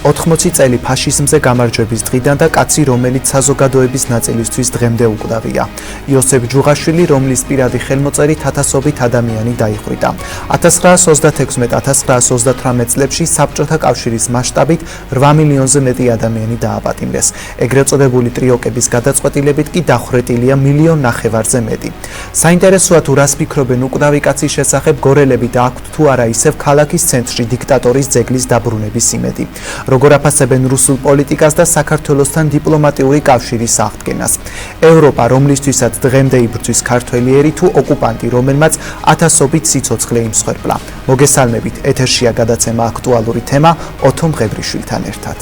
80 წელი ფაშიზმზე გამარჯვების დღიდან და კაცი, რომელიც საზოგადოების ნაწილისთვის დღემდე უკვდავია. იოსებ ჯუღაშვილი, რომლის პირადი ხელმოწერით ათასობით ადამიანი დაიხვიტა. 1936-1938 წლებში საბჭოთა კავშირის მასშტაბით 8 მილიონზე მეტი ადამიანი დააპატიმრეს. ეგრეთ წოდებული ტრიოკების გადაწყვეტილებით კი დახვრეტილია 1,5 მილიონზე მეტი. საინტერესოა თუ რას ფიქრობენ უკვდავი კაცის შესახებ გორელები და აქვთ თუ არა ისევ ქალაქის ცენტრში დიქტატორის ძეგლის დაბრუნების იმედი. როგორ აფასებენ რუსულ პოლიტიკას და საქართველოსთან დიპლომატიური კავშირის აღდგენას. ევროპა, რომლისთვისაც დღემდე იბრძვის ქართველიერი თუ ოკუპანტი, რომელმაც ათასობით სიცოცხლე იმსხვერპლა. მოგესალმებით, ეთერშია გადაცემა აქტუალური თემა ოთო მღევრიშვილთან ერთად.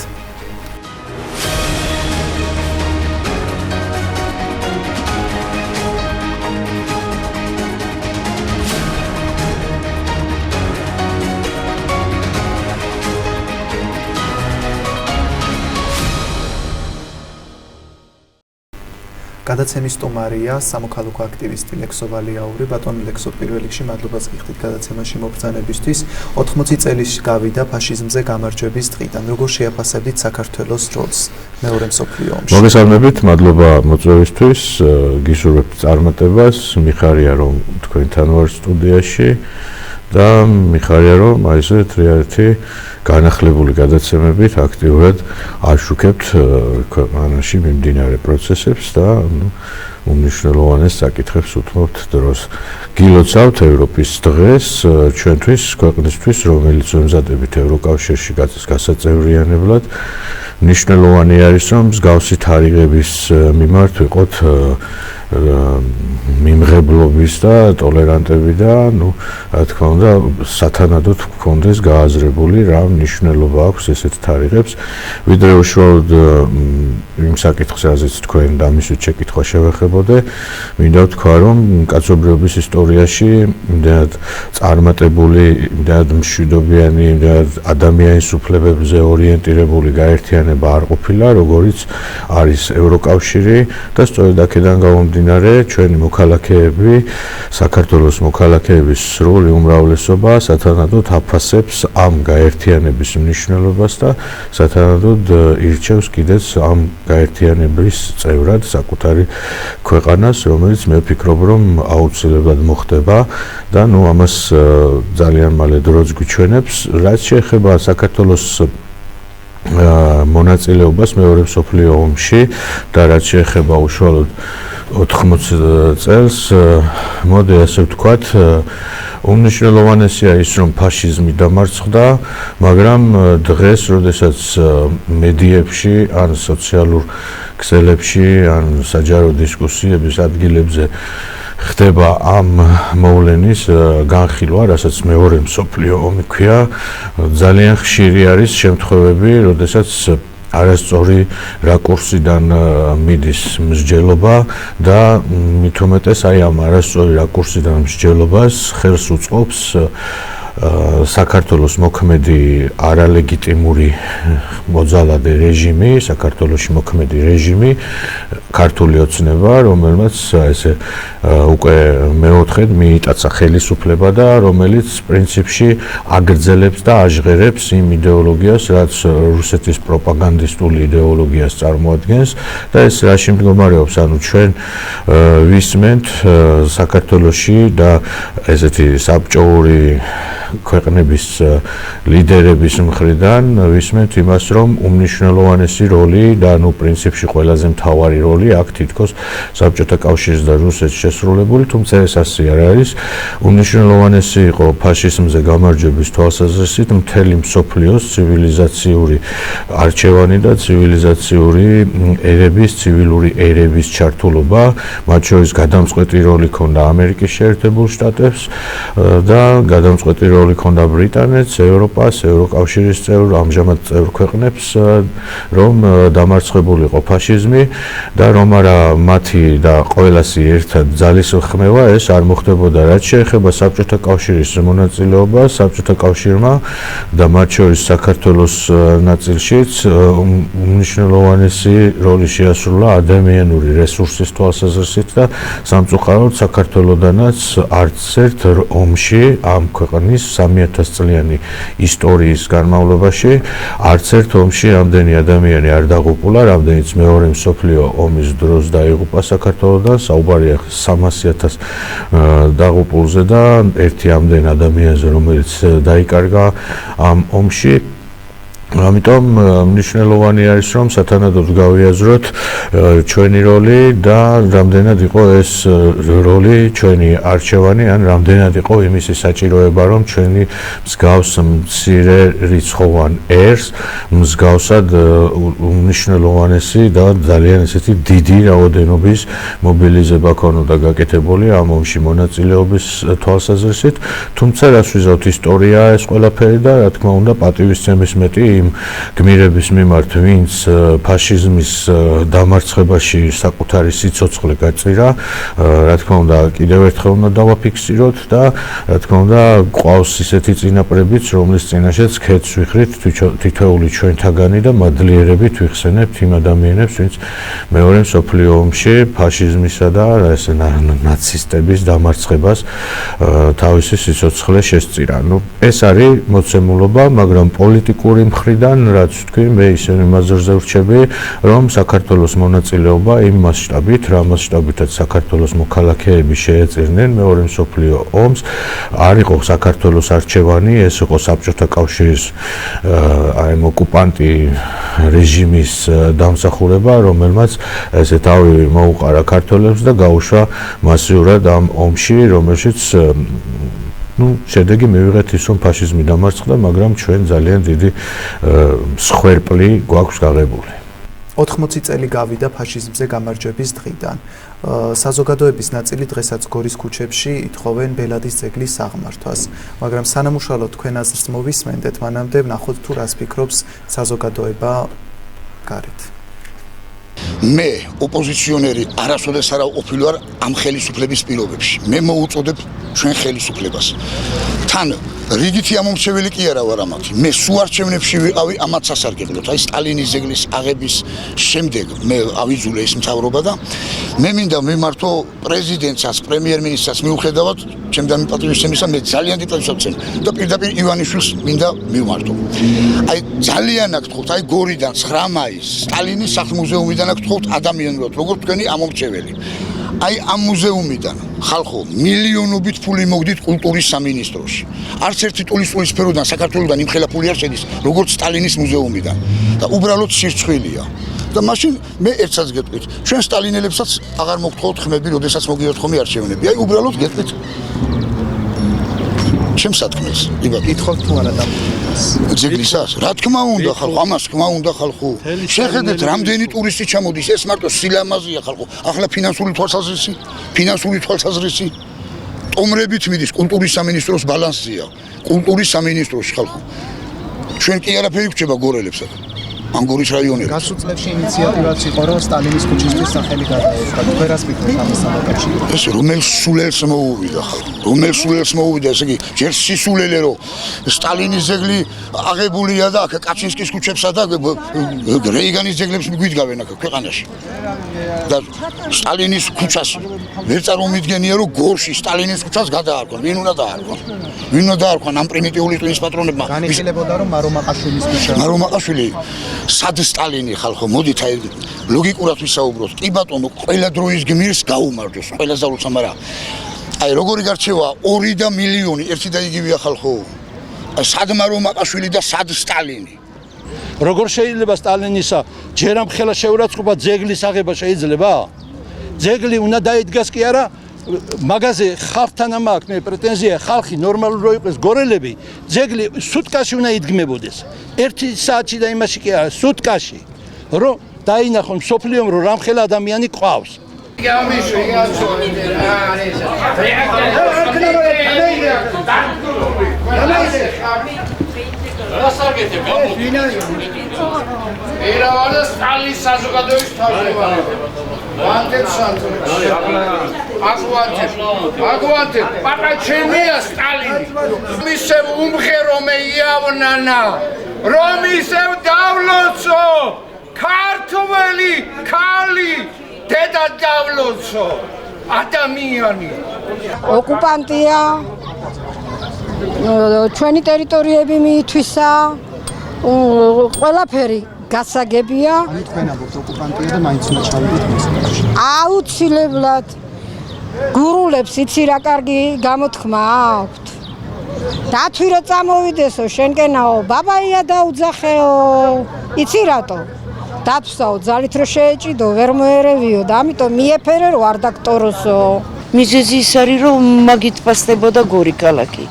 გადაცემის სტუმარია სამოქალაქო აქტივისტი ლექსო ვალიაური. ბატონო ლექსო, პირველ რიგში მადლობას გიხდით გადაცემაში მობრძანებისთვის. 80 წელი გავიდა ფაშიზმზე გამარჯვების დღიდან. როგორ შეაფასებდით საქართველოს როლს მეორე მსოფლიო ომში? მოგესალმებით, მადლობა მოწვევისთვის, გისურვებთ წარმატებას. მიხარია რომ თქვენთან ვარ სტუდიაში და მიხარია რომ აი ესე თრიალეთი განახლებული გადაცემებით აქტიურად აშუქებთ ქვეყანაში მიმდინარე პროცესებს და უმნიშვნელოვანეს საკითხებს უთმობთ დროს. გილოცავთ ევროპის დღეს ჩვენთვის, ქვეყნისთვის, რომელიც ემზადებით ევროკავშირში გასაწევრიანებლად. მნიშვნელოვანი არის, რომ მსგავსი თარიღების მიმართ ვიყოთ მიმღებლობის და ტოლერანტები და რა თქმა უნდა სათანადოდ გქონდეს გააზრებული რა მნიშვნელობა აქვს ესეთ თარიღებს, ვიდრე უშუალოდ იმ საკითხზე, რაზეც თქვენ დამისვით შეკითხვა შევეხებოდე, მინდა ვთქვა, რომ კაცობრიობის ისტორიაში იმდენად წარმატებული, იმდენად მშვიდობიანი, იმდენად ადამიანის უფლებებზე ორიენტირებული გაერთიანება არ ყოფილა, როგორიც არის ევროკავშირი და სწორედ აქედან გამომდინარე ჩვენი მოქალაქეები, საქართველოს მოქალაქეების სრული უმრავლესობა სათანადოდ აფასებს ამ გაერთიანების მნიშვნელობას და სათანადოდ ირჩევს კიდეც ამ გაერთიანების წევრად საკუთარი ქვეყანას, რომელიც მე ვფიქრობ, რომ აუცილებლად მოხდება და ამას ძალიან მალე დროც გვიჩვენებს. რაც შეეხება საქართველოს მონაწილეობას მეორე მსოფლიო ომში და რაც შეეხება უშუალოდ 80 წელს, მოდი ასე ვთქვათ, უმნიშვნელოვანესია ის, რომ ფაშიზმი დამარცხდა, მაგრამ დღეს, როდესაც მედიებში, ან სოციალურ ქსელებში, ან საჯარო დისკუსიების ადგილებზე ხდება ამ მოვლენის განხილვა, რასაც მეორე მსოფლიო ომი ქვია, ძალიან ხშირი არის შემთხვევები, როდესაც არასწორი რაკურსიდან მიდის მსჯელობა და მით უმეტეს აი ამ არასწორი რაკურსიდან მსჯელობას ხელს უწყობს საქართველოს მოქმედი არალეგიტიმური მოძალადე რეჟიმი, საქართველოში მოქმედი რეჟიმი, ქართული ოცნება, რომელმაც ესე უკვე მეოთხედ მიიტაცა ხელისუფლება და რომელიც პრინციპში აგრძელებს და აჟღერებს იმ იდეოლოგიას, რაც რუსეთის პროპაგანდისტული იდეოლოგიას წარმოადგენს და ეს რაში მდგომარეობს, ანუ ჩვენ ვისმენთ საქართველოში და ესეთი საბჭოური ქვეყნების ლიდერების მხრიდან ვისმენთ იმას, რომ უმნიშვნელოვანესი როლი და პრინციპში ყველაზე მთავარი როლი აქ თითქოს საბჭოთა კავშირის და რუსეთის შესრულებული, თუმცა ეს ასე არ არის. უმნიშვნელოვანესი იყო ფაშიზმზე გამარჯვების თვალსაზრისით მთელი მსოფლიოს ცივილიზაციური არჩევანი და ცივილიზაციური ერების, ცივილური ერების ჩართულობა, მათ შორის გადამწყვეტი როლი ჰქონდა ამერიკის შეერთებულ შტატებს და გადამწყვეტი როლი ჰქონდა ბრიტანეთს, ევროპას, ევროკავშირის წევრ, ამჟამად წევრ ქვეყნებს, რომ დამარცხებულიყო ფაშიზმი და რომ არა მათი და ყველასი ერთად ძალისხმევა ეს არ მოხდებოდა. რაც შეეხება საბჭოთა კავშირის მონაწილეობას, საბჭოთა კავშირმა და მათ შორის საქართველოს ნაწილშიც უმნიშვნელოვანესი როლი შეასრულა ადამიანური რესურსის თვალსაზრისით და სამწუხაროდ საქართველოდანაც არც ერთ ომში ამ ქვეყნის 3000 წლიანი ისტორიის განმავლობაში არც ერთ ომში რამდენი ადამიანი არ დაღუპულა, რამდენიც მეორე მსოფლიო ომის დროს დაიღუპა საქართველოდან, საუბარია 300,000 დაღუპულზე და ერთი ამდენ ადამიანზე, რომელიც დაიკარგა ამ ომში. ამიტომ მნიშვნელოვანი არის, რომ სათანადოდ გავიაზროთ ჩვენი როლი და რამდენად იყო ეს როლი ჩვენი არჩევანი, ან რამდენად იყო იმისი საჭიროება, რომ ჩვენი მსგავს მცირე რიცხოვან ერს მსგავსად უმნიშვნელოვანესი და ძალიან ესეთი დიდი რაოდენობის მობილიზება ქონოდა გაკეთებული ამ ომში მონაწილეობის თვალსაზრისით, თუმცა რას ვიზავთ, ისტორია ეს ყველაფერი და რა თქმა უნდა პატივისცემის მეტი გმირების მიმართ, ვინც ფაშიზმის დამარცხებაში საკუთარი სიცოცხლე გაწირა, რა თქმა უნდა, კიდევ ერთხელ უნდა დავაფიქსიროთ და რა თქმა უნდა, ყავს ისეთი წინაპრებიც, რომლის წინაშეც ქეთს ვიხრით თითოეული ჩვენთაგანი და მადლიერებით ვიხსენებთ იმ ადამიანებს, ვინც მეორე მსოფლიო ომში ფაშიზმისა და ესე ნაცისტების დამარცხებას თავისი სიცოცხლე შესწირა. ეს არის მოცემულობა, მაგრამ პოლიტიკური მხრიდან, რაც თქვი, მე ისევ იმაზრზე ვრჩები, რომ საქართველოს მონაწილეობა იმ მასშტაბით, რა მასშტაბითაც საქართველოს მოქალაქეები შეეწირნენ მეორე მსოფლიო ომს, არ იყო საქართველოს არჩევანი, ეს იყო საბჭოთა კავშირის აი ოკუპანტი რეჟიმის დამსახურება, რომელმაც ესე თავი მოუყარა ქართველებს და გაუშვა მასიურად ამ ომში, რომელშიც შედეგი მივიღეთ ის, რომ ფაშიზმი დამარცხდა, მაგრამ ჩვენ ძალიან დიდი მსხვერპლი გვაქვს გაღებული. 80 წელი გავიდა ფაშიზმზე გამარჯვების დღიდან. საზოგადოების ნაწილი დღესაც გორის ქუჩებში ითხოვენ ბელადის ძეგლის აღმართვას, მაგრამ სანამ უშუალოდ თქვენ აზრს მოვისმენდეთ, მანამდე ვნახოთ თუ რას ფიქრობს საზოგადოება გარეთ. მე ოპოზიციონერი არასოდეს არ ვყოფილი ვარ ამ ხელისუფლების პირობებში. მე მოუწოდებ ჩვენ ხელისუფლებას. თან რიგითი ამომრჩეველი კი არა ვარ ამათი. მე სუარჩევნებში ვიყავი ამათ სასარგებლოდ. აი სტალინის ძეგლის აღების შემდეგ მე ავიძულე ეს მთავრობა და მე მინდა მიმართო პრეზიდენტსაც, პრემიერ-მინისტრსაც მიუხედავად ჩემთან პატივისცემისა, მე ძალიან დიდ და პირდაპირ ივანიშვილს მინდა მივმართო. აი ძალიან აქ თქვით, აი გორიდან 9 მაისს სტალინის სახლ-მუზეუმიდან აქ თქვით ადამიანურად, როგორც თქვენი ამომრჩეველი. აი ამ მუზეუმიდან ხალხო მილიონობით ფული მოგდით კულტურის სამინისტროში. არც ერთი ტურისტული სფეროდან საქართველოსთან იმხელა ფული არ შედის, როგორც სტალინის მუზეუმიდან. და უბრალოდ სირცხვილია. და მაშინ მე ერთსაც გეტყვით, ჩვენ სტალინელებსაც აღარ მოგთხოვთ ხმები, როდესაც მოგიოთ ხომი არჩევნები. აი უბრალოდ გეტყვით. ჩემს სათქმელს, იბათ. გითხოთ თუ არა დამკვირვებას. ძეგლისას, რა თქმა უნდა ხალხო, ამას თქმა უნდა ხალხო. შეხედეთ, რამდენი ტურისტი ჩამოდის, ეს მარტო სილამაზეა ხალხო. ახლა ფინანსური თვალსაზრისი. ტომრებით მიდის კულტურის სამინისტროს ბალანსზეა. კულტურის სამინისტროში ხალხო. ჩვენ კი არაფერი გვჭება გორელებსა. ანგორის რაიონებში. გასულ წლებში ინიციატივაც იყო, რომ სტალინის ქუჩისთვის სახელი გადაერქვა. თუ ვერას ფიქრობთ ამასთან დაკავშირებით? ეს რომელ სულელს მოუვიდა ხალხო. რომელ სულელს მოუვიდა, ესე იგი, ჯერ სისულელე რომ სტალინის ძეგლი აღებულია და აქ კაჩინსკის ქუჩებსა და რეიგანის ძეგლებს მიგვიდგავენ აქ ქვეყანაში. და სტალინის ქუჩას ვერ წარმომიდგენია, რომ გორში სტალინის ქუჩას გადაარქვან. ვინ უნდა დაარქვან? ვინ უნდა დაარქვან ამ პრიმიტიული ტვინის პატრონებმა? განიხილებოდა, რომ მარომაყაშვილის ქუჩა. მარომაყაშვილი სად სტალინი ხალხო, მოდით აი ლოგიკურად ვისაუბროთ. კი ბატონო, ყველა დროის გმირს გაუმარჯოს, ყველა ზავლუცა, მაგრამ აი როგორი გარჩევა 2 და მილიონი, ერთი და იგივეა ხალხო. აი სად მარომაყაშვილი და სად სტალინი? როგორ შეიძლება სტალინისა ჯერ ამ ხელა შეურაცხყოფა ძეგლის აღება შეიძლება? ძეგლი უნდა დაიდგას კი არა, მაგაზე ხალხთან ამაქვს მე პრეტენზია, ხალხი ნორმალური რო იყოს გორელები, ძეგლი სუტკაში უნდა იდგმებოდეს. 1 საათში და იმაში კი არა, სუტკაში. რომ დაინახონ მსოფლიომ, რომ რამხელა ადამიანი ყავს. ერავანა სტალინის საზოგადოების თავმჯდომარე. ვანტებ სანთლებს. აგვანტებ. პაპა ჩემია სტალინი. მისევ უმღერო მე იავნანა. რომ ისევ დავლოცო. ქართველი ქალი დედა დავლოცო. ადამიანი. ოკუპანტია. ჩვენი ტერიტორიები მიითვისა, ყველაფერი გასაგებია. ანუ თქვენ ამბობთ ოკუპანტია და მაინც უნდა ჩავიდეთ მოსახლეობაში. აუცილებლად გურულებს იცი რა კარგი გამოთქმა აქვთ. დათვი რა წამოვიდესო შენკენაო, ბაბაია დაუძახეო. იცი რატო? დათვსაო ძალით რო შეეჭიდო, ვერ მოერევიო და ამიტომ მიეფერე რო არ დაქტოროსო. მიზეზი ის არის რომ მაგით ფასდებოდა გორი ქალაქი.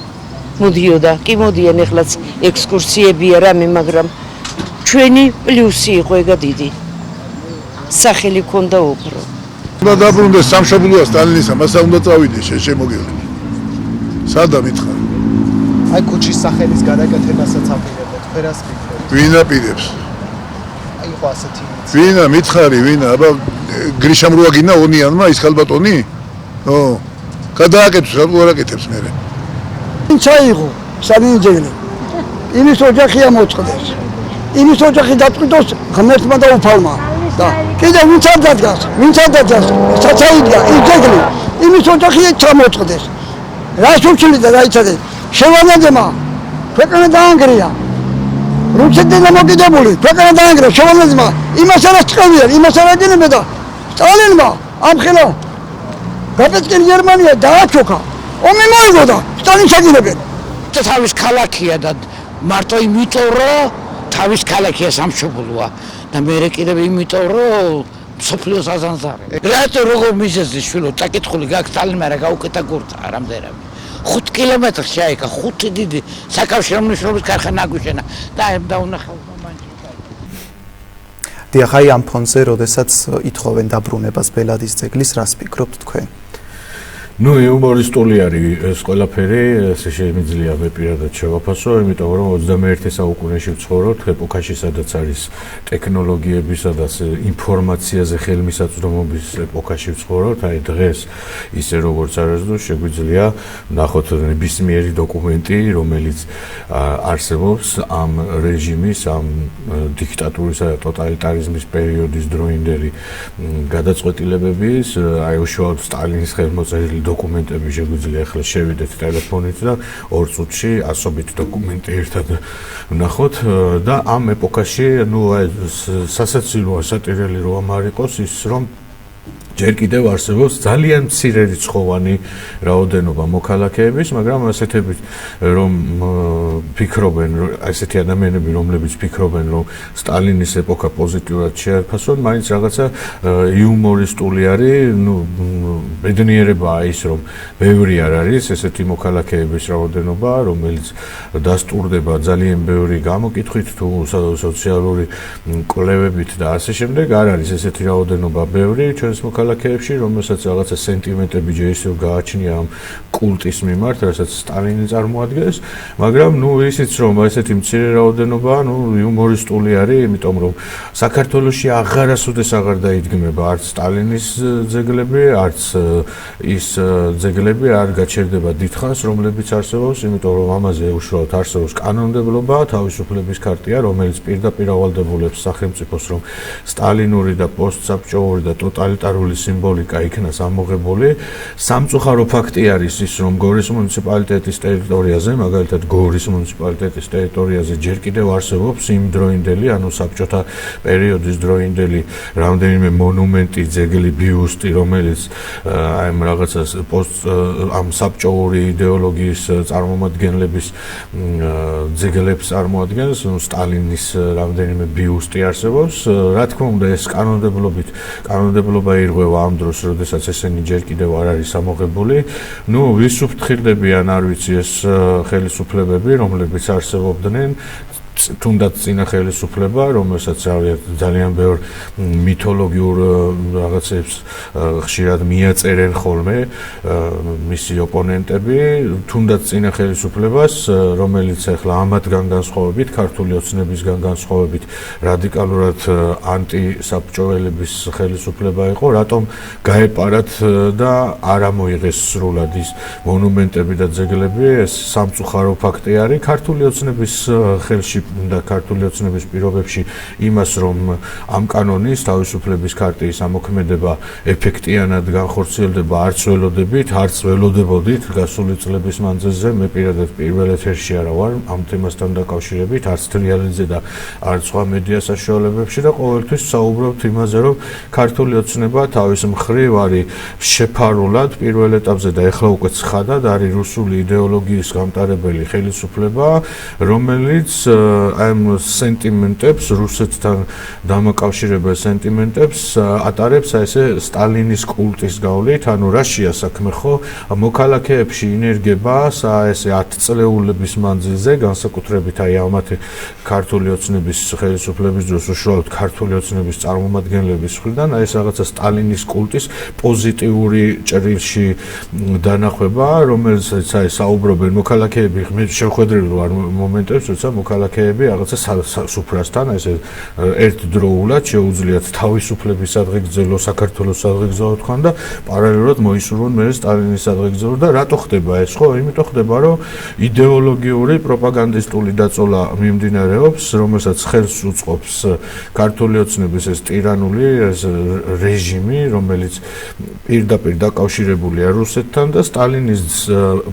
მოდიოდა, კი მოდიან ეხლაც ექსკურსიებია რამე, მაგრამ ჩვენი პლუსი იყო ეგა დიდი. სახელი ქონდა უფრო. უნდა დაბრუნდეს სამშობლოა სტალინისა, მასა უნდა წავიდეს შემოგივლე. სადა მითხარ? აი ქუჩის სახელის გადაკეთებასაც აპირებთ, ფერას მითხარით. ვინ აპირებს? აი ხო ასეთი. ვინა მითხარი, ვინა? აბა გრიშამ როაგინა ონიანმა ის ხალბატონი? ო, გადააკეთებს, რა უარაკეთებს მე. ვინ ჩაიღო? სანინჯელი. იმის ოჯახია მოწყდეს. იმის ოჯახი დაწყვიტოს ღმერთმა და უფალმა. და კიდე ვინც არ დადგას, საცაიდია, ის ძეგლი, იმის ოჯახი ჩამოწყდეს. რა შეუჩლი და რა იცადე? შევანაძემა ქვეყანა დაანგრია. რუსეთიდან დამოკიდებული ქვეყანა დაანგრია შევანაძემა. იმას არ აღწევია, იმას არ აგინებდა და სტალინმა ამხელა გაპეწკენ გერმანია დააჩოქა. ომი მოიგო და სტალინს აგინებენ. თავის ქალაქია და მარტო იმიტომ რომ თავის ქალაქია სამშობლოა და მე კიდევ იმიტომ რომ სოფლიოს აზანზარე. რატო როგორ მიზეზი შვილო წაკითხული გაქვს სტალინმა რა გაუკეთა გურთა რამდენიმე 5 კილომეტრს შეაიქა 5 დიდი საკავშირო მნიშვნელობის ქარხანა აგვიშენა და დაუნახავ მომანჩიკა. დიახ, აი ამ ფონზე, როდესაც ითხოვენ დაბრუნებას ბელადის ძეგლის, რას ფიქრობთ თქვენ? ნუ იუმორისტული არის ეს ყველაფერი, ესე შემიძლია მე პირადად შევაფასო, იმიტომ რომ 21 საუკუნეში ვცხოვრობთ ეპოქაში, სადაც არის ტექნოლოგიებისა და ინფორმაციაზე ხელმისაწვდომობის ეპოქაში ვცხოვრობთ. აი დღეს ისე როგორც არასდროს შეგვიძლია ნახოთ ნებისმიერი დოკუმენტი, რომელიც არსებობს ამ რეჟიმის, ამ დიქტატურისა და ტოტალიტარიზმის პერიოდის დროინდელი გადაწყვეტილებების, აი უშუალოდ სტალინის ხელმოწერილი დოკუმენტები შეგვიძლია ახლა შევიდეთ ტელეფონით და 2 წუთში ასობით დოკუმენტი ერთად ვნახოთ და ამ ეპოქაში ნუ აი სასაცილოა სატირელი რომ არ იყოს ის რომ ჯერ კიდევ არსებობს ძალიან მცირე რიცხოვანი რაოდენობა მოქალაქეების, მაგრამ ასეთებით რომ ფიქრობენ, ასეთი ადამიანები, რომლებიც ფიქრობენ, რომ სტალინის ეპოქა პოზიტიურად შეაფასონ, მაინც რაღაცა იუმორისტული არის, ნუ ბედნიერებაა ის, რომ ბევრი არ არის ესეთი მოქალაქეების რაოდენობა, რომელიც დასტურდება ძალიან ბევრი გამოკითხვით თუ სოციალური კვლევებით და ასე შემდეგ, არ არის ესეთი რაოდენობა ბევრი ჩვენს ქალაქებში, რომელსაც რაღაცა სენტიმენტები ჯერ ისევ გააჩნია ამ კულტის მიმართ, რასაც სტალინი წარმოადგენს, მაგრამ ნუ ისიც რომ ესეთი მცირე რაოდენობა, ნუ იუმორისტული არის, იმიტომ რომ საქართველოში აღარასოდეს აღარ დაიდგმება არც სტალინის ძეგლები, არც ის ძეგლები არ გაჩერდება დიდხანს, რომლებიც არსებობს, იმიტომ რომ ამაზე უშუალოდ არსებობს კანონმდებლობა, თავისუფლების ქარტია, რომელიც პირდაპირ ავალდებულებს სახელმწიფოს, რომ სტალინური და პოსტსაბჭოური და ტოტალიტარული სიმბოლიკა იქნას ამოღებული. სამწუხარო ფაქტი არის ის, რომ გორის მუნიციპალიტეტის ტერიტორიაზე, მაგალითად გორის მუნიციპალიტეტის ტერიტორიაზე ჯერ კიდევ არსებობს იმ დროინდელი, ანუ საბჭოთა პერიოდის დროინდელი რამდენიმე მონუმენტი, ძეგლი, ბიუსტი, რომელიც აი რაღაცას ამ საბჭოური იდეოლოგიის წარმომადგენლების ძეგლებს წარმოადგენს, სტალინის რამდენიმე ბიუსტი არსებობს. რა თქმა უნდა, ეს კანონმდებლობა ირღვევა ამ დროს, როდესაც ესენი ჯერ კიდევ არ არის ამოღებული. ნუ ვის უფრთხილდებიან, არ ვიცი, ეს ხელისუფლებები, რომლებიც არსებობდნენ, თუნდაც წინა ხელისუფლება, რომელსაც ძალიან ბევრ მითოლოგიურ რაღაცებს ხშირად მიაწერენ ხოლმე მისი ოპონენტები, თუნდაც წინა ხელისუფლებას, რომელიც ახლა ამათგან განსხვავებით, ქართული ოცნებისგან განსხვავებით, რადიკალურად ანტისაბჭოელების ხელისუფლება იყო, რატომ გაეპარათ და არ ამოიღეს სრულად ის მონუმენტები და ძეგლები, ეს სამწუხარო ფაქტი არის. ქართული ოცნების ხელში და ქართული ოცნების პირობებში იმას, რომ ამ კანონის თავისუფლების ქარტიის ამოქმედება ეფექტიანად განხორციელდება, არც ველოდებით, არც ველოდებოდით გასული წლების მანძილზე. მე პირადად პირველ ეთერში არა ვარ ამ თემასთან დაკავშირებით, არც თრიალეთზე და არც სხვა მედია საშუალებებში და ყოველთვის საუბრობთ იმაზე, რომ ქართული ოცნება თავის მხრივ არის შეფარულად პირველ ეტაპზე და ეხლა უკვე ცხადად არის რუსული იდეოლოგიის გამტარებელი ხელისუფლება, რომელიც ამ სენტიმენტებს, რუსეთთან დამაკავშირებელ სენტიმენტებს ატარებს ესე სტალინის კულტის გავლით, ანუ რაშია საქმე ხო, მოქალაქეებში ინერგება ესე 10 წლეულების მანძილზე, განსაკუთრებით აი ამათი ქართული ოცნების ხელისუფლების დროს უშუალოდ ქართული ოცნების წარმომადგენლების მხრიდან აი ეს რაღაცა სტალინის კულტის პოზიტიური ჭრილში დანახვება, რომელსაც აი საუბრობენ მოქალაქეები, მე შევხედრები ვარ მომენტებს, როცა მოქალაქეები რაღაცა სუფრასთან ესე ერთდროულად შეუძლიათ თავისუფლების სადღეგრძელო საქართველოს სადღეგრძელო თქვან და პარალელურად მოისურვონ მე სტალინის სადღეგრძელო და რატო ხდება ეს ხო? იმიტომ ხდება, რომ იდეოლოგიური პროპაგანდისტული დაწოლა მიმდინარეობს, რომელსაც ხელს უწყობს ქართული ოცნების ეს ტირანული რეჟიმი, რომელიც პირდაპირ დაკავშირებულია რუსეთთან და სტალინის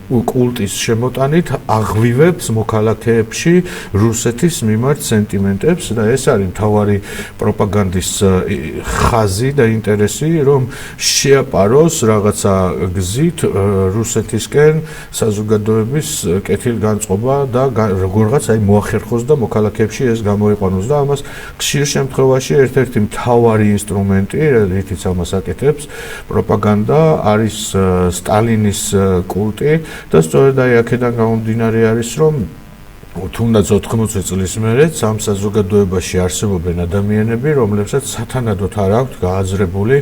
კულტის შემოტანით აღვივებს მოქალაქეებში რუსეთის მიმართ სენტიმენტებს და ეს არის მთავარი პროპაგანდის ხაზი და ინტერესი, რომ შეაპაროს რაღაცა გზით რუსეთისკენ საზოგადოების კეთილგანწყობა და როგორღაც აი მოახერხოს და მოქალაქეებში ეს გამოიყვანოს და ამას ხშირ შემთხვევაში ერთ-ერთი მთავარი ინსტრუმენტი, რითიც ამას აკეთებს პროპაგანდა არის სტალინის კულტი და სწორედ აი აქედან გამომდინარე არის, რომ თუნდაც 80 წლის მერე ამ საზოგადოებაში არსებობენ ადამიანები, რომლებსაც სათანადოდ არ აქვთ გააზრებული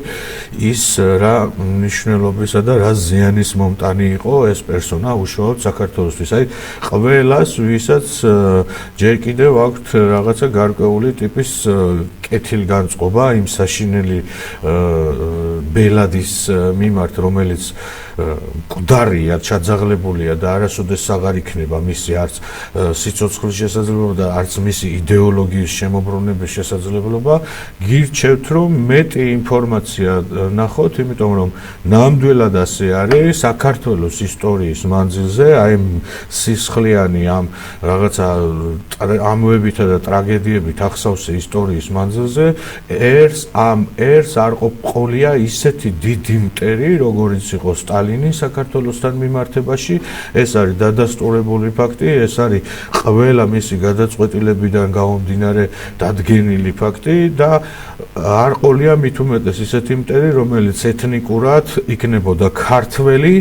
ის რა მნიშვნელობისა და რა ზიანის მომტანი იყო ეს პერსონა უშუალოდ საქართველოსთვის. აი ყველას, ვისაც ჯერ კიდევ აქვთ რაღაცა გარკვეული ტიპის კეთილგანწყობა იმ საშინელი ბელადის მიმართ, რომელიც მკვდარია, ჩაძაღლებულია და არასოდეს აღარ იქნება მისი არც სიცოცხლის შესაძლებლობა და არც მისი იდეოლოგიის შემოbrunების შესაძლებლობა, გირჩევთ, რომ მეტი ინფორმაცია ნახოთ, იმიტომ რომ ნამდვილად ასე არის საქართველოს ისტორიის მანძილზე, აი სისხლიანი ამ რაღაცა ამოებითა და ტრაგედიებით ახსავსე ისტორიის მანძილზე ერს არ ყოფყოლია ისეთი დიდი მტერი, როგორიც იყო სტალინი საქართველოსთან მიმართებაში, ეს არის დადასტურებული ფაქტი, ეს არის ყველა მისი გადაწყვეტილებიდან გამომდინარე დადგენილი ფაქტი და არ ყოლია მით უმეტეს ისეთი მტერი, რომელიც ეთნიკურად იქნებოდა ქართველი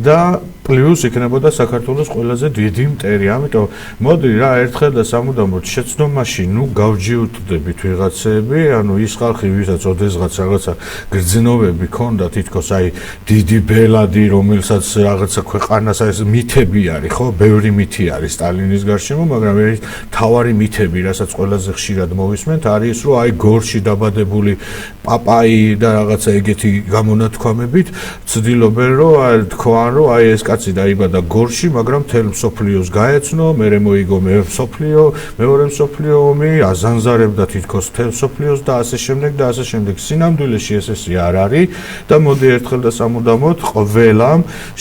და პლუს იქნებოდა საქართველოს ყველაზე დიდი მტერი. ამიტომ მოდი რა ერთხელ და სამუდამოდ შეცდომაში გავჯიუტდებით ვიღაცები, ანუ ის ხალხი, ვისაც ოდესღაც რაღაცა გრძნობები ქონდა თითქოს აი დიდი ბელადი, რომელსაც რაღაცა ქვეყანას ეს მითები არის, ხო? ბევრი მითი არის სტალინის გარშემო, მაგრამ ეს თავარი მითები, რასაც ყველაზე ხშირად მოვისმენთ, არის ის, რომ აი გორში დაბადებული პაპაი და რაღაცა ეგეთი გამონათქვამებით ცდილობენ, რომ თქვან, რომ აი ეს კაცი დაიბადა გორში, მაგრამ მთელ მსოფლიოს გაეცნო, მერე მოიგო მეორე მსოფლიო ომი, აზანზარებდა თითქოს მთელ მსოფლიოს და ასე შემდეგ და ასე შემდეგ. სინამდვილეში ესე არ არის და მოდი ერთხელ და სამუდამოდ ყველამ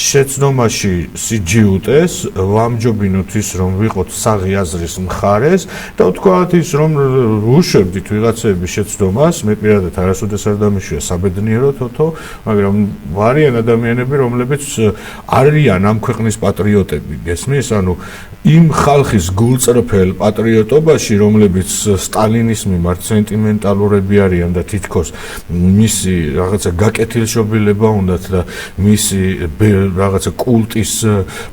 შეცდომაში სიჯიუტეს, ვამჯობინოთ ის, რომ ვიყოთ საღი აზრის მხარეს და ვთქვათ ის, რომ უშვებდით ვიღაცების შეცდომას, მე პირადად არასოდეს არ დამიშვია საბედნიერო თოთო, მაგრამ არიან ადამიანები, რომლებიც არიან ამ ქვეყნის პატრიოტები, გესმის? ანუ იმ ხალხის გულწრფელ პატრიოტობაში, რომლებიც სტალინის მიმართ სენტიმენტალურები არიან და თითქოს მისი რაღაცა გაკეთილშობილება უნდათ და მისი რაღაცა კულტის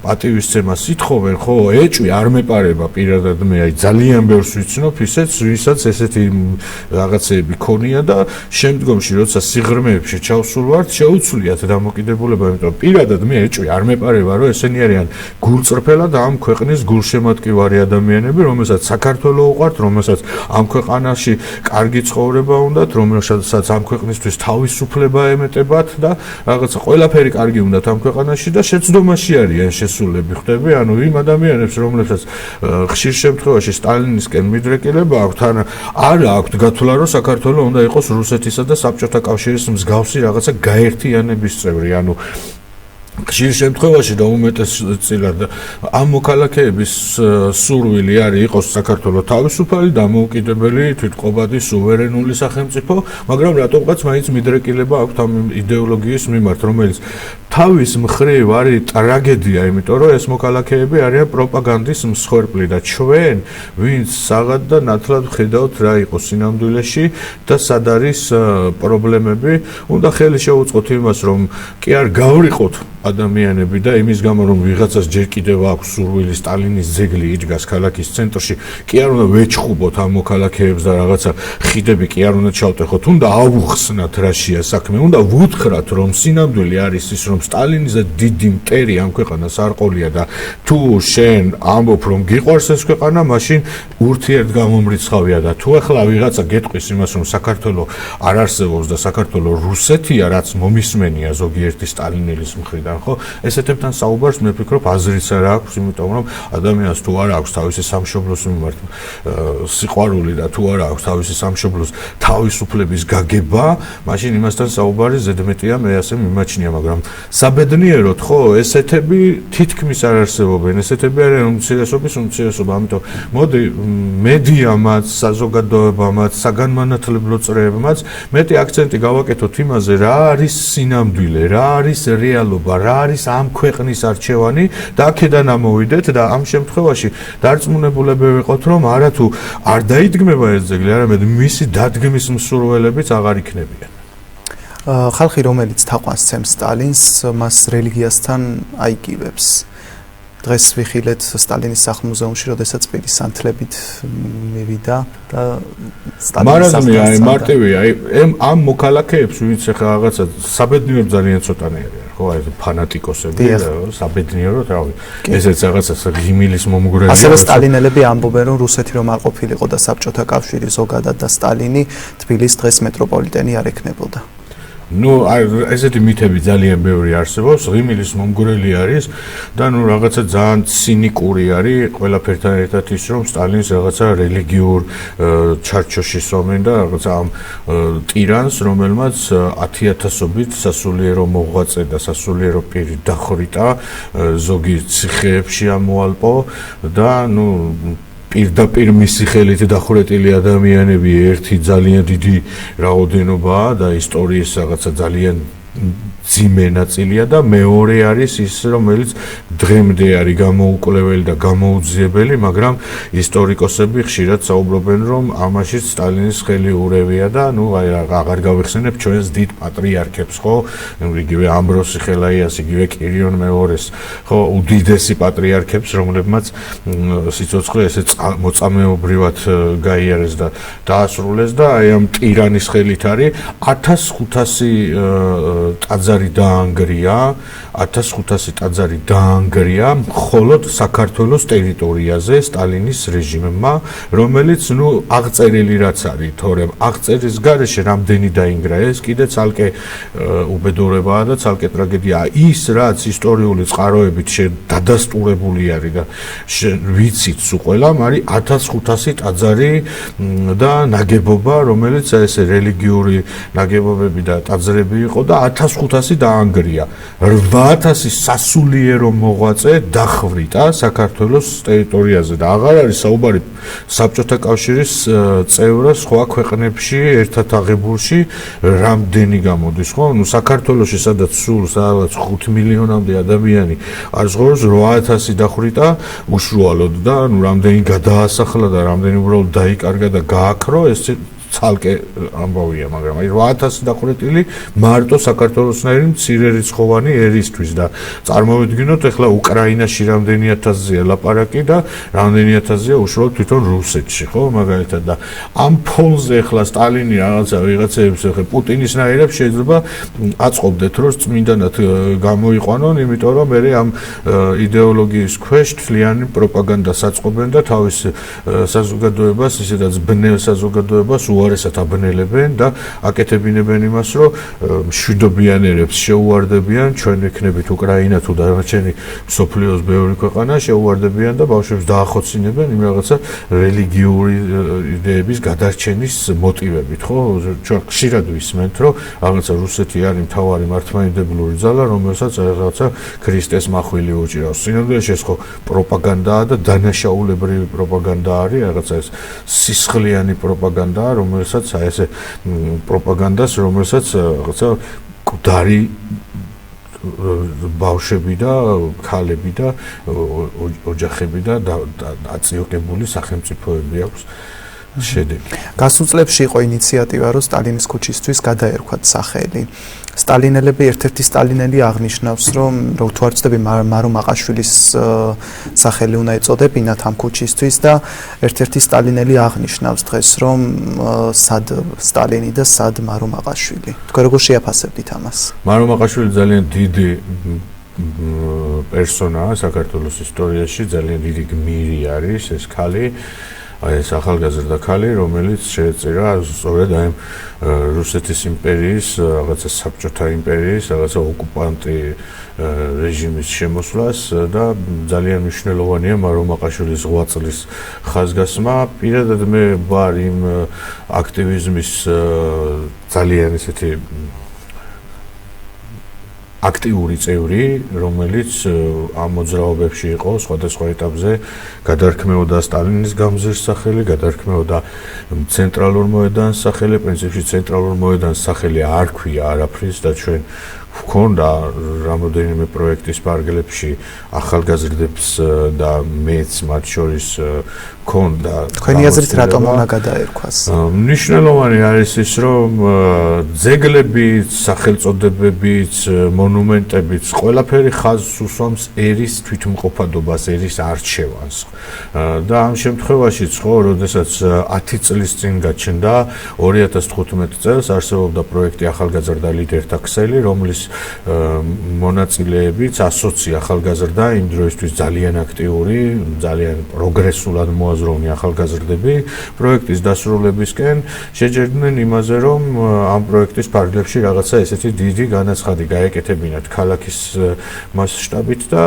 პატივისცემას ითხოვენ, ხო, ეჭვი არ მეპარება პირადად მე, აი ძალიან ბევრს ვიცნობ ისეც, ვისაც ესეთი რაღაცეები ქონია და შემდგომში, როცა სიღრმეებში ჩავსულ ვართ, შეუცვლიათ დამოკიდებულება, იმიტომ რომ პირადად მე ეჭვი არ გამეპარება, რომ ესენი არიან გულწრფელად ამ ქვეყნის გულშემატკივარი ადამიანები, რომელსაც საქართველო უყვართ, რომელსაც ამ ქვეყანაში კარგი ცხოვრება უნდათ, რომელსაც ამ ქვეყნისთვის თავისუფლება ემეტებათ და რაღაცა ყველაფერი კარგი უნდათ ამ ქვეყანაში და შეცდომაში არიან შესულები, ხვდები? ანუ იმ ადამიანებს, რომლებსაც ხშირ შემთხვევაში სტალინისკენ მიდრეკილება აქვთ, ან არა აქვთ გათვლა, რომ საქართველო უნდა იყოს რუსეთისა და საბჭოთა კავშირის მსგავსი რაღაცა გაერთიანების წევრი, ანუ ხშირ შემთხვევაში და უმეტესწილად ამ მოქალაქეების სურვილი არის იყოს საქართველო თავისუფალი, დამოუკიდებელი, თვითყოფადი, სუვერენული სახელმწიფო, მაგრამ რატომღაც მაინც მიდრეკილება აქვთ ამ იდეოლოგიის მიმართ, რომელიც თავის მხრივ არის ტრაგედია, იმიტომ რომ ეს მოქალაქეები არიან პროპაგანდის მსხვერპლი და ჩვენ, ვინც საღად და ნათლად ვხედავთ რა იყო სინამდვილეში და სად არის პრობლემები, უნდა ხელი შევუწყოთ იმას, რომ კი არ გავრიყოთ ადამიანები და იმის გამო რომ ვიღაცას ჯერ კიდევ აქვს სურვილი სტალინის ძეგლი იდგას ქალაქის ცენტრში, კი არ უნდა ვეჩხუბოთ ამ მოქალაქეებს და რაღაცა ხიდები კი არ უნდა ჩავტეხოთ, უნდა ავუხსნათ რაშია საქმე, უნდა ვუთხრათ რომ სინამდვილე არის ის რომ სტალინიზა დიდი მტერი ამ ქვეყანას არ ყოლია და თუ შენ ამბობ რომ გიყვარს ეს ქვეყანა, მაშინ ურთიერთგამომრიცხავია და თუ ახლა ვიღაცა გეტყვის იმას რომ საქართველო არ არსებობს და საქართველო რუსეთია, რაც მომისმენია ზოგიერთი სტალინელის მხრიდან, ხო? ესეთებთან საუბარს მე ვფიქრობ აზრიც არ აქვს, იმიტომ რომ ადამიანს თუ არ აქვს თავისი სამშობლოს მიმართ სიყვარული და თუ არ აქვს თავისი სამშობლოს თავისუფლების გაგება, მაშინ იმასთან საუბარი ზედმეტია, მე ასე მიმაჩნია, მაგრამ საბედნიეროდ ხო, ესეთები თითქმის არ არსებობენ, ესეთები არიან უმცირესობის უმცირესობა, ამიტომ მოდი მედიამაც, საზოგადოებამაც, საგანმანათლებლო წრეებმაც მეტი აქცენტი გავაკეთოთ იმაზე, რა არის სინამდვილე, რა არის რეალობა, რა არის ამ ქვეყნის არჩევანი და აქედან ამოვიდეთ და ამ შემთხვევაში დარწმუნებულები ვიყოთ, რომ არათუ არ დაიდგმება ეს ძეგლი, არამედ მისი დადგმის მსურველებიც აღარ იქნებიან. ხალხი, რომელიც თაყვანს სცემს სტალინს, მას რელიგიასთან აიგივებს. დღეს ვიხილეთ სტალინის სახლ-მუზეუმში, როდესაც პირის სანთლებით მივიდა და სტალინის მარადმე აი მარტივია, აი ამ მოქალაქეებს, ვინც ახლა რაღაცა საბედნიეროდ ძალიან ცოტანი არიან, ხო, აი ფანატიკოსები, საბედნიეროდ, რავი, ესეც რაღაცა ღიმილის მომგვრელი. ასევე სტალინელები ამბობენ, რომ რუსეთი რომ არ ყოფილიყო და საბჭოთა კავშირი ზოგადად და სტალინი, თბილისის დღეს მეტროპოლიტენი არ ექნებოდა. ნუ ესეთი მითები ძალიან ბევრი არსებობს, ღიმილის მომგვრელი არის და ნუ რაღაცა ძალიან ცინიკური არის ყველაფერთან ერთად ის, რომ სტალინს რაღაცა რელიგიურ ჩარჩოში სვამენ და რაღაცა ამ ტირანს, რომელმაც 10,000-ობით სასულიერო მოღვაწე და სასულიერო პირი დახვრიტა, ზოგი ციხეებში ამოალპო და ნუ პირდაპირ მისი ხელით დახვრეტილი ადამიანები ერთი ძალიან დიდი რაოდენობაა და ისტორიის რაღაცა ძალიან ძიმე ნაწილია და მეორე არის ის, რომელიც დღემდე არის გამოუკვლეველი და გამოუძიებელი, მაგრამ ისტორიკოსები ხშირად საუბრობენ, რომ ამაშიც სტალინის ხელი ურევია და ნუ აღარ გავიხსენებ ჩვენს დიდ პატრიარქებს, ხო? იგივე ამბროსი ხელაიას, იგივე კირიონ მეორეს, ხო, უდიდესი პატრიარქებს, რომლებმაც სიცოცხლე ესე მოწამეობრივად გაიარეს და დაასრულეს და აი ამ ტირანის ხელით არის 1500 ტაძარი დაანგრია, 1500 ტაძარი დაანგრია მხოლოდ საქართველოს ტერიტორიაზე სტალინის რეჟიმმა, რომელიც ნუ აღწერილი რაც არის, თორემ აღწერის გარეშე რამდენი დაინგრა, ეს კიდე ცალკე უბედურებაა და ცალკე ტრაგედიაა. ის რაც ისტორიული წყაროებით დადასტურებული არის და ვიცით სულ ყველამ, არის 1500 ტაძარი და ნაგებობა, რომელიც ესე რელიგიური ნაგებობები და ტაძრები იყო და 1500 დაანგრია. 8000 სასულიერო მოღვაწე დახვრიტა საქართველოს ტერიტორიაზე და აღარ არის საუბარი საბჭოთა კავშირის წევრ სხვა ქვეყნებში ერთად აღებულში რამდენი გამოდის, ხო? ნუ საქართველოში სადაც სულ 5 მილიონამდე ადამიანი არ ცხოვრობს, 8000 დახვრიტა უშუალოდ და ნუ რამდენი გადაასახლა და რამდენი უბრალოდ დაიკარგა და გააქრო, ეს ცალკე ამბავია, მაგრამ აი 8000 დახვრეტილი მარტო საქართველოსნაირი მცირე რიცხოვანი ერისთვის და წარმოვიდგინოთ ახლა უკრაინაში რამდენი ათასზეა ლაპარაკი და რამდენი ათასზეა უშუალოდ თვითონ რუსეთში, ხო, მაგალითად და ამ ფონზე ახლა სტალინი ვიღაცებს ახლა პუტინისნაირებს შეიძლება აწყობდეთ, რომ წმინდანად გამოიყვანონ, იმიტომ რომ მე ამ იდეოლოგიის ქვეშ თლიანი პროპაგანდას აწყობენ და თავის საზოგადოებას, ისედაც ბნელ საზოგადოებას უარესად აბნელებენ და აკეთებინებენ იმას, რომ მშვიდობიანერებს შეუვარდებიან, ჩვენ ვიქნებით უკრაინა თუ დანარჩენი მსოფლიოს ბევრი ქვეყანა შეუვარდებიან და ბავშვებს დაახოცინებენ იმ რაღაცა რელიგიური იდეების გადარჩენის მოტივებით, ხო? ჩვენ ხშირად ვისმენთ, რომ რაღაცა რუსეთი არის მთავარი მართლმადიდებლური ძალა, რომელსაც რაღაცა ქრისტეს მახვილი უჭირავს. სინამდვილეში ეს ხო პროპაგანდაა და დანაშაულებრივი პროპაგანდა არის, რაღაცა ეს სისხლიანი პროპაგანდაა, რომელსაც აი ესე პროპაგანდას, რომელსაც რაღაცა მკვდარი ბავშვები და ქალები და ოჯახები და აწიოკებული სახელმწიფოები აქვს შედეგი. გასულ წლებში იყო ინიციატივა, რომ სტალინის ქუჩისთვის გადაერქვათ სახელი. სტალინელები ერთ-ერთი სტალინელი აღნიშნავს, რომ თუ არ ვცდები მარო მაყაშვილის სახელი უნდა ეწოდებინათ ამ ქუჩისთვის და ერთ-ერთი სტალინელი აღნიშნავს დღეს, რომ სად სტალინი და სად მარო მაყაშვილი. თქვენ როგორ შეაფასებდით ამას? მარო მაყაშვილი ძალიან დიდი პერსონაა საქართველოს ისტორიაში, ძალიან დიდი გმირი არის ეს ქალი. ეს ახალგაზრდა ქალი, რომელიც შეეწირა სწორედ აი რუსეთის იმპერიის, რაღაცა საბჭოთა იმპერიის, რაღაცა ოკუპანტი რეჟიმის შემოსვლას და ძალიან მნიშვნელოვანია მარო მაყაშვილის 8 წლის ხაზგასმა. პირადად მე ვარ იმ აქტივიზმის ძალიან ესეთი აქტიური წევრი, რომელიც ამ მოძრაობებში იყო სხვადასხვა ეტაპზე, გადარქმეოდა სტალინის გამზირს სახელი, გადარქმეოდა ცენტრალურ მოედანს სახელი, პრინციპში ცენტრალურ მოედანს სახელი არ ქვია არაფრის და ჩვენ ვქონდა რამოდენიმე პროექტის პარგლებში ახალგაზრდებს და მეც მათ შორის ქონდა. თქვენი აზრით რატომ უნდა გადაერქვას? მნიშვნელოვანი არის ის, რომ ძეგლებიც, სახელწოდებებიც, მონუმენტებიც, ყველაფერი ხაზს უსვამს ერის თვითმყოფადობას, ერის არჩევანს. და ამ შემთხვევაშიც ხო, როდესაც 10 წლის წინ გაჩნდა 2015 წელს არსებობდა პროექტი ახალგაზრდა ლიდერთა ქსელი, რომლის მონაწილეებიც 120 ახალგაზრდა იმ დროისთვის ძალიან აქტიური, ძალიან პროგრესულად მოაზროვნე ახალგაზრდები პროექტის დასრულებისკენ შეჯერდნენ იმაზე, რომ ამ პროექტის ფარგლებში რაღაცა ესეთი დიდი განაცხადი გაეკეთებინათ ქალაქის მასშტაბით და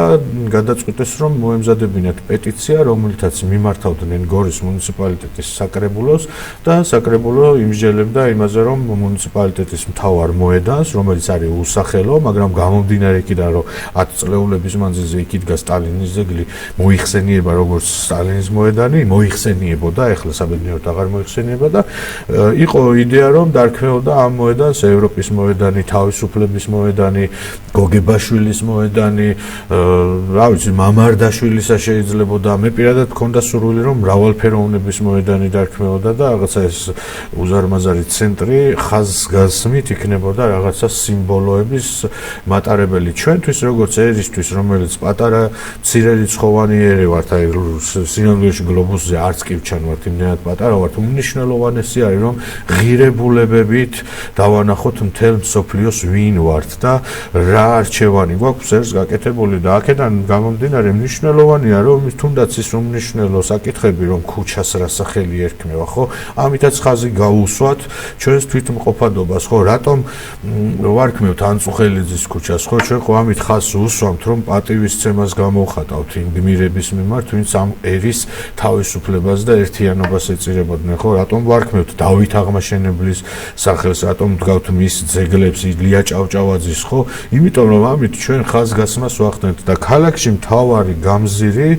გადაწყვიტეს, რომ მოემზადებინათ პეტიცია, რომელთაც მიმართავდნენ გორის მუნიციპალიტეტის საკრებულოს და საკრებულო იმსჯელებდა იმაზე, რომ მუნიციპალიტეტის მთავარ მოედანს, რომელიც არის უსახელო, მაგრამ გამომდინარე იქიდან, რომ 10 წლეულების მანძილზე იქ იდგა სტალინის ძეგლი, მოიხსენიება როგორც სტალინის მოედანი, მოიხსენიებოდა, ეხლა საბედნიეროდ აღარ მოიხსენიება და იყო იდეა, რომ დარქმეოდა ამ მოედანს ევროპის მოედანი, თავისუფლების მოედანი, გოგებაშვილის მოედანი, რა ვიცი, მამარდაშვილისა შეიძლებოდა. მე პირადად მქონდა სურვილი, რომ მრავალფეროვნების მოედანი დარქმეოდა და რაღაცა ეს უზარმაზარი ცენტრი ხაზგასმით იქნებოდა რაღაცა სიმბოლოების მატარებელი ჩვენთვის, როგორც ერისთვის, რომელიც პატარა მცირე რიცხოვანი ერი ვართ, აი სინამდვილეში გლობუსზე არც კი ვჩანვართ, იმდენად პატარა ვართ. უმნიშვნელოვანესი არის, რომ ღირებულებებით დავანახოთ მთელ მსოფლიოს ვინ ვართ და რა არჩევანი გვაქვს ერთს გაკეთებული და აქედან გამომდინარე მნიშვნელოვანია, რომ თუნდაც ის უმნიშვნელო საკითხები, რომ ქუჩას რა სახელი ერქმევა, ხო? ამითაც ხაზი გაუსვათ ჩვენს თვითმყოფადობას, ხო? რატომ ვარქმევთ ანწუხელიძის ქუჩას, ხო? ჩვენ ხო ამით ხაზს უსვამთ, რომ პატივისცემას გამოვხატავთ იმ გმირების მიმართ, ვინც ამ ერის თავისუფლებას და ერთიანობას ეწირებოდნენ, ხო? რატომ ვარქმევთ დავით აღმაშენებლის სახელს, რატომ დგავთ მის ძეგლებს, ილია ჭავჭავაძის, ხო? იმიტომ რომ ამით ჩვენ ხაზგასმას ვახდენთ და ქალაქში მთავარი გამზირი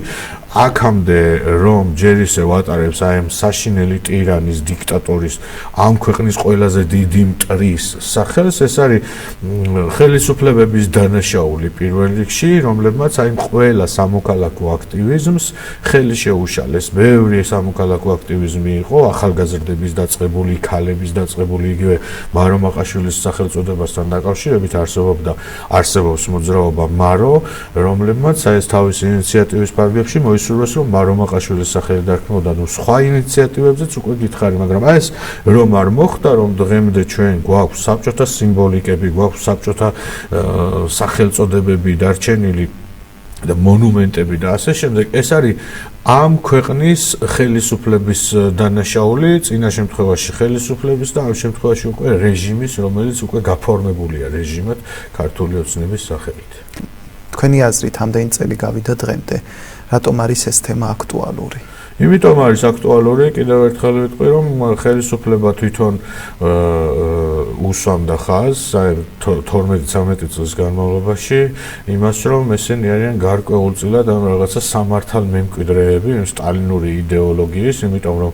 აქამდე რომ ჯერ ისევ ატარებს აი ამ საშინელი ტირანის დიქტატორის ამ ქვეყნის ყველაზე დიდი მტრის სახელს, ეს არის ხელისუფლებების დანაშაული პირველ რიგში, რომლებმაც აი ყველა სამოქალაქო აქტივიზმს ხელი შეუშალეს. ბევრი სამოქალაქო აქტივიზმი იყო, ახალგაზრდების დაწყებული, ქალების დაწყებული, იგივე მარო მაყაშვილის სახელწოდებასთან დაკავშირებით არსებობს მოძრაობა მარო, რომლებმაც აი ეს თავისი ინიციატივის ფარგლებში მოისურვეს, რომ მარო მაყაშვილის სახელი დარქმეოდა, ნუ სხვა ინიციატივებზეც უკვე გითხარი, მაგრამ აი ეს რომ არ მოხდა, რომ დღემდე ჩვენ გვაქვს საბჭოთა სიმბოლიკები, გვაქვს საბჭოთა სახელწოდებები დარჩენილი და მონუმენტები და ასე შემდეგ, ეს არის ამ ქვეყნის ხელისუფლების დანაშაული, წინა შემთხვევაში ხელისუფლების და ამ შემთხვევაში უკვე რეჟიმის, რომელიც უკვე გაფორმებულია რეჟიმად ქართული ოცნების სახელით. თქვენი აზრით, ამდენი წელი გავიდა დღემდე, რატომ არის ეს თემა აქტუალური? იმიტომ არის აქტუალური, კიდევ ერთხელ ვიტყვი, რომ ხელისუფლება თვითონ უსვამდა ხაზს 12-13 წლის განმავლობაში იმას, რომ ესენი არიან გარკვეულწილად ამ რაღაცა სამართალ მემკვიდრეები სტალინური იდეოლოგიის, იმიტომ რომ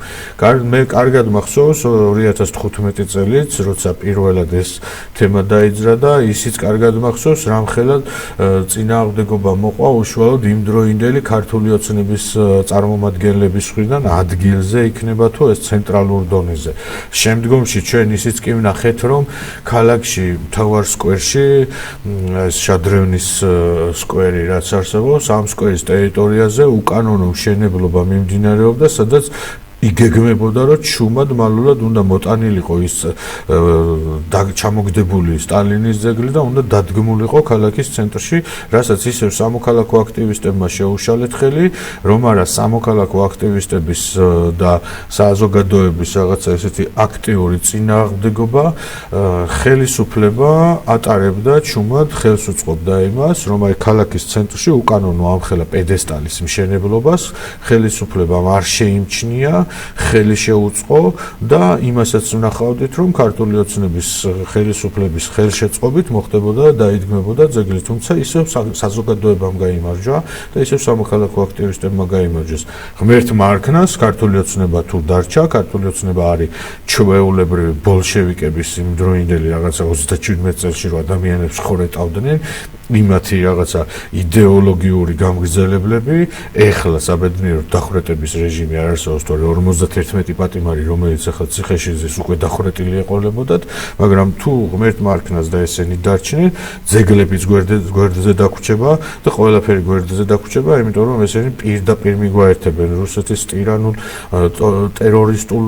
მე კარგად მახსოვს 2015 წელიც, როცა პირველად ეს თემა დაიძრა და ისიც კარგად მახსოვს, რამხელად წინააღმდეგობა მოყვა უშუალოდ იმდროინდელი ქართული ოცნების წარმომადგენლები მისხვიდან ადგილზე იქნება თუ ეს ცენტრალურ დონეზე. შემდგომში ჩვენ ისიც კი ვნახეთ, რომ ქალაქში მთავარ სკვერში ეს შადრევნის სკვერი რაც არსებობს, ამ სკვერის ტერიტორიაზე უკანონო მშენებლობა მიმდინარეობდა, სადაც იგეგმებოდა, რომ ჩუმად მალულად უნდა მოტანილიყო ის ჩამოგდებული სტალინის ძეგლი და უნდა დადგმულიყო ქალაქის ცენტრში, რასაც ისევ სამოქალაქო აქტივისტებმა შეუშალეთ ხელი, რომ არა სამოქალაქო აქტივისტების და საზოგადოების რაღაცა ესეთი აქტიური წინააღმდეგობა, ხელისუფლება ატარებდა ჩუმად, ხელს უწყობდა იმას, რომ აი ქალაქის ცენტრში უკანონო ამხელა პედესტალის მშენებლობას ხელისუფლებამ არ შეიმჩნია, ხელი შეუწყო და იმასაც ვნახავდით, რომ ქართული ოცნების ხელისუფლების ხელშეწყობით მოხდებოდა და დაიდგმებოდა ძეგლი, თუმცა ისევ საზოგადოებამ გაიმარჯვა და ისევ სამოქალაქო აქტივისტებმა გაიმარჯვეს. ღმერთმა არქნას ქართული ოცნება თუ დარჩა, ქართული ოცნება არის ჩვეულებრივი ბოლშევიკების იმდროინდელი რაღაცა 37 წელში რო ადამიანებს ხორეტავდნენ, იმათი რაღაცა იდეოლოგიური გამგრძელებლები, ეხლა საბედნიეროდ დახვრეტების რეჟიმი არ არსებობს, თორე 51 პატიმარი, რომელიც ახლა ციხეშიძეს უკვე დახვრეტილი ეყოლებოდათ, მაგრამ თუ ღმერთმა არქნას და ესენი დარჩნენ, ძეგლებიც გვერდზე დაგვრჩება და ყველაფერი გვერდზე დაგვრჩება, იმიტომ რომ ესენი პირდაპირ მიგვაერთებენ რუსეთის ტირანულ ტერორისტულ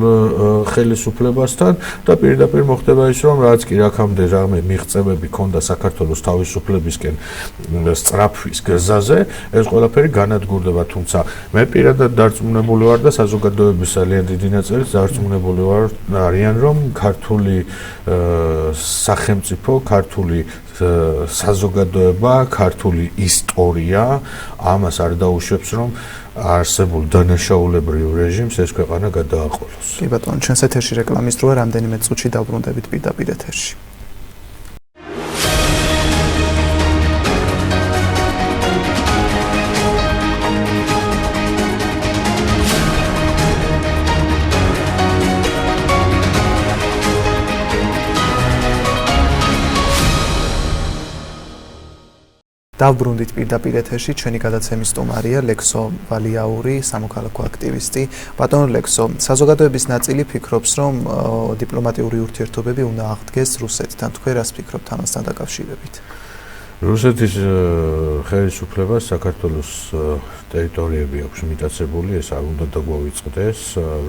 ხელისუფლებასთან და პირდაპირ მოხდება ის, რომ რაც კი აქამდე რამე მიღწევები ქონდა საქართველოს თავისუფლებისკენ სწრაფვის გზაზე, ეს ყველაფერი განადგურდება, თუმცა მე პირადად დარწმუნებული ვარ და საზოგადოების ძალიან დიდი ნაწილიც დარწმუნებული არიან, რომ ქართული სახელმწიფო, ქართული საზოგადოება, ქართული ისტორია ამას არ დაუშვებს, რომ არსებულ დანაშაულებრივ რეჟიმს ეს ქვეყანა გადააყოლოს. კი ბატონო, ჩვენს ეთერში რეკლამის დროა, რამდენიმე წუთში დავბრუნდებით პირდაპირ ეთერში. დავბრუნდით პირდაპირ ეთერში, ჩვენი გადაცემის სტუმარია ლექსო ვალიაური, სამოქალაქო აქტივისტი. ბატონო ლექსო, საზოგადოების ნაწილი ფიქრობს, რომ დიპლომატიური ურთიერთობები უნდა აღდგეს რუსეთთან. თქვენ რას ფიქრობთ ამასთან დაკავშირებით? რუსეთის ხელისუფლებას საქართველოს ტერიტორიები აქვს მიტაცებული, ეს არ უნდა დაგვავიწყდეს.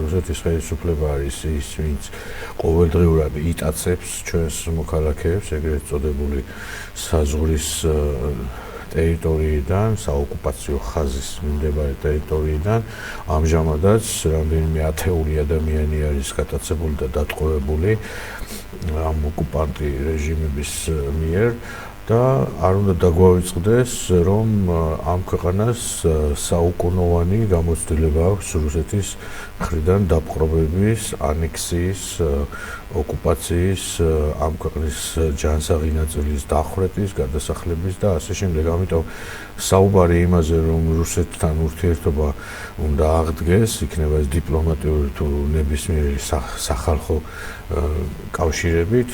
რუსეთის ხელისუფლება არის ის, ვინც ყოველდღიურად იტაცებს ჩვენს მოქალაქეებს, ეგრეთ წოდებული საზღვრის ტერიტორიიდან, საოკუპაციო ხაზის მიმდებარე ტერიტორიიდან. ამჟამადაც რამდენიმე ათეული ადამიანი არის გატაცებული და დატყვევებული ამ ოკუპანტი რეჟიმების მიერ. და არ უნდა დაგვავიწყდეს, რომ ამ ქვეყანას საუკუნოვანი გამოცდილება აქვს რუსეთის მხრიდან დაპყრობების, ანექსიის, ოკუპაციის, ამ ქვეყნის ჯანსაღი ნაწილის დახვრეტის, გადასახლების და ასე შემდეგ. ამიტომ საუბარი იმაზე, რომ რუსეთთან ურთიერთობა უნდა აღდგეს, იქნება ეს დიპლომატიური თუ ნებისმიერი სახალხო კავშირებით,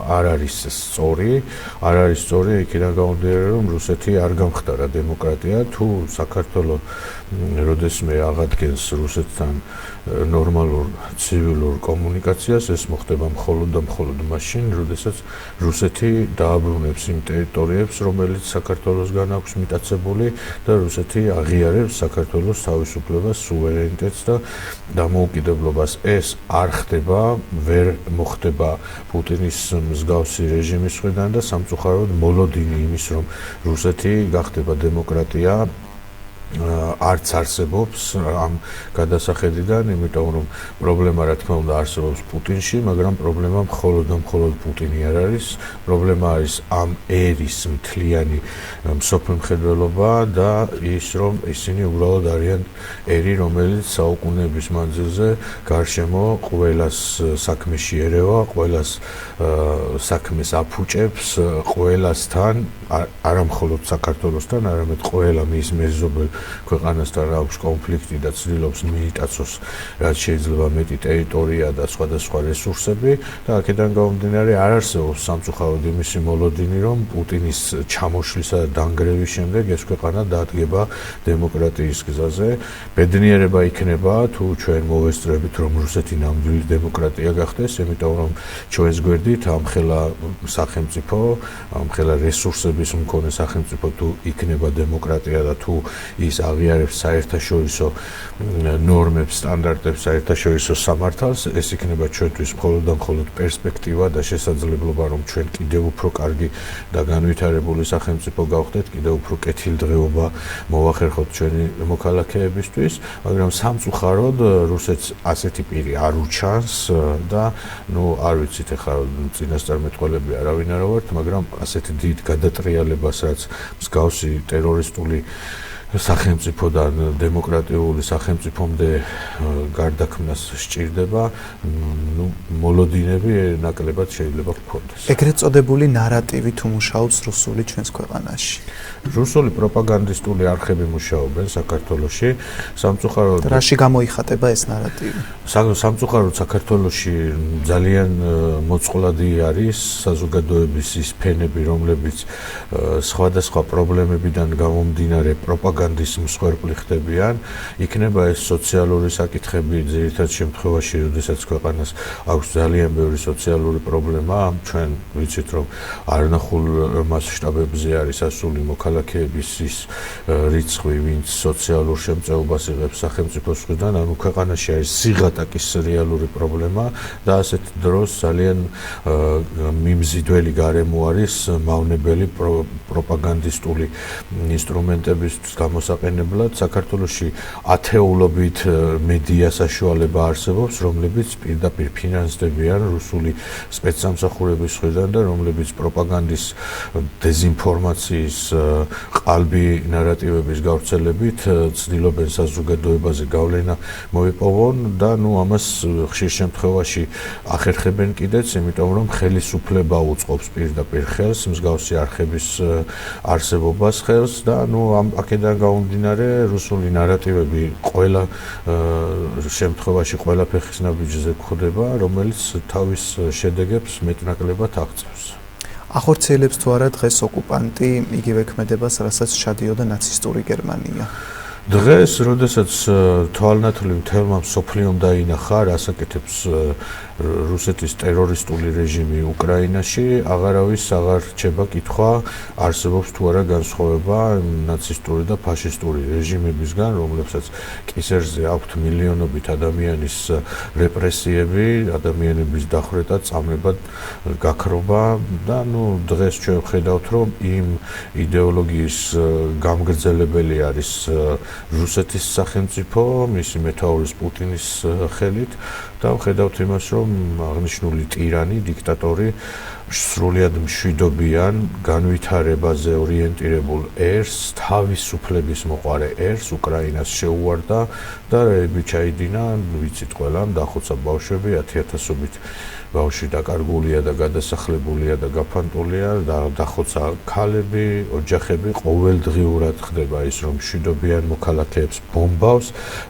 არ არის სწორი, არ არის სწორი იქიდან გამომდინარე, რომ რუსეთი არ გამხდარა დემოკრატია, თუ საქართველო როდესმე აღადგენს რუსეთთან ნორმალურ ცივილურ კომუნიკაციას, ეს მოხდება მხოლოდ და მხოლოდ მაშინ, როდესაც რუსეთი დააბრუნებს იმ ტერიტორიებს, რომელიც საქართველოსგან აქვს მიტაცებული და რუსეთი აღიარებს საქართველოს თავისუფლებას, სუვერენიტეტს და დამოუკიდებლობას. ეს არ ხდება, ვერ მოხდება პუტინის მსგავსი რეჟიმის მხრიდან და სამწუხაროდ მოლოდინი იმის, რომ რუსეთი გახდება დემოკრატია არც არსებობს ამ გადასახედიდან, იმიტომ რომ პრობლემა რა თქმა უნდა არსებობს პუტინში, მაგრამ პრობლემა მხოლოდ და მხოლოდ პუტინი არ არის, პრობლემა არის ამ ერის მთლიანი მსოფლმხედველობა და ის რომ ისინი უბრალოდ არიან ერი, რომელიც საუკუნეების მანძილზე გარშემო ყველას საქმეში ერევა, ყველას საქმეს აფუჭებს, ყველასთან, არა მხოლოდ საქართველოსთან, არამედ ყველა მის მეზობელ ქვეყანასთან აქვს კონფლიქტი და ცდილობს მიიტაცოს რაც შეიძლება მეტი ტერიტორია და სხვადასხვა რესურსები და აქედან გამომდინარე არ არსებობს სამწუხაროდ იმისი მოლოდინი, რომ პუტინის ჩამოშლისა და დანგრევის შემდეგ ეს ქვეყანა დადგება დემოკრატიის გზაზე. ბედნიერება იქნება თუ ჩვენ მოვესწრებით, რომ რუსეთი ნამდვილი დემოკრატია გახდეს, იმიტომ რომ ჩვენს გვერდით ამხელა სახელმწიფო, ამხელა რესურსების მქონე სახელმწიფო თუ იქნება დემოკრატია და თუ ის აღიარებს საერთაშორისო ნორმებს, სტანდარტებს, საერთაშორისო სამართალს, ეს იქნება ჩვენთვის მხოლოდ და მხოლოდ პერსპექტივა და შესაძლებლობა, რომ ჩვენ კიდევ უფრო კარგი და განვითარებული სახელმწიფო გავხდეთ, კიდევ უფრო კეთილდღეობა მოვახერხოთ ჩვენი მოქალაქეებისთვის, მაგრამ სამწუხაროდ რუსეთს ასეთი პირი არ უჩანს და არ ვიცით ახლა წინასწარმეტყველები არავინ არ ვართ, მაგრამ ასეთი დიდ გადატრიალებას, რაც მსგავსი ტერორისტული სახელმწიფოდან დემოკრატიული სახელმწიფომდე გარდაქმნას სჭირდება, მოლოდინები ნაკლებად შეიძლება გქონდეს. ეგრეთ წოდებული ნარატივი თუ მუშაობს რუსული ჩვენს ქვეყანაში? რუსული პროპაგანდისტული არხები მუშაობენ საქართველოში, სამწუხაროდ რაში გამოიხატება ეს ნარატივი? სამწუხაროდ საქართველოში ძალიან მოწყვლადი არის საზოგადოების ის ფენები, რომლებიც სხვადასხვა პრობლემებიდან გამომდინარე პროპაგანდის მსხვერპლი ხდებიან. იქნება ეს სოციალური საკითხები ძირითად შემთხვევაში, როდესაც ქვეყანას აქვს ძალიან ბევრი სოციალური პრობლემა, ჩვენ ვიცით, რომ არნახულ მასშტაბებზე არის ასული მოქალაქეების ის რიცხვი, ვინც სოციალურ შემწეობას იღებს სახელმწიფოს მხრიდან, ანუ ქვეყანაში არის სიღატაკის რეალური პრობლემა და ასეთ დროს ძალიან მიმზიდველი გარემო არის მავნებელი პროპაგანდისტული ინსტრუმენტების გამოსაყენებლად. საქართველოში ათეულობით მედია საშუალება არსებობს, რომლებიც პირდაპირ ფინანსდებიან რუსული სპეცსამსახურების მხრიდან და რომლებიც პროპაგანდის დეზინფორმაციის ყალბი ნარატივების გავრცელებით ცდილობენ საზოგადოებაზე გავლენა მოიპოვონ და ამას ხშირ შემთხვევაში ახერხებენ კიდეც, იმიტომ რომ ხელისუფლება უწყობს პირდაპირ ხელს, მსგავსი არხების არსებობას ხელს და აქედან გამომდინარე რუსული ნარატივები ყველა შემთხვევაში ყველა ფეხის ნაბიჯზე გვხვდება, რომელიც თავის შედეგებს მეტნაკლებად აღწევს. ახორციელებს თუ არა დღეს ოკუპანტი იგივე ქმედებას, რასაც ჩადიოდა ნაცისტური გერმანია? დღეს, როდესაც თვალნათლი მთელმა მსოფლიომ დაინახა, რას აკეთებს რუსეთის ტერორისტული რეჟიმი უკრაინაში, აღარავის აღარ რჩება კითხვა, არსებობს თუ არა განსხვავება ნაცისტური და ფაშისტური რეჟიმებისგან, რომლებსაც კისერზე აქვთ მილიონობით ადამიანის რეპრესიები, ადამიანების დახვრეტა, წამება, გაქრობა და დღეს ჩვენ ვხედავთ, რომ იმ იდეოლოგიის გამგრძელებელი არის რუსეთის სახელმწიფო, მისი მეთაურის პუტინის ხელით და ვხედავთ იმას, რომ აღნიშნული ტირანი, დიქტატორი სრულიად მშვიდობიან, განვითარებაზე ორიენტირებულ ერს, თავისუფლების მოყარე ერს უკრაინას შეუვარდა და რები ჩაიდინა, ვიცით ყველამ, დახოცა ბავშვები, 10,000-ობით ბავშვი დაკარგულია და გადასახლებულია და გაფანტულია და დახოცა ქალები, ოჯახები, ყოველდღიურად ხდება ის, რომ მშვიდობიან მოქალაქეებს ბომბავს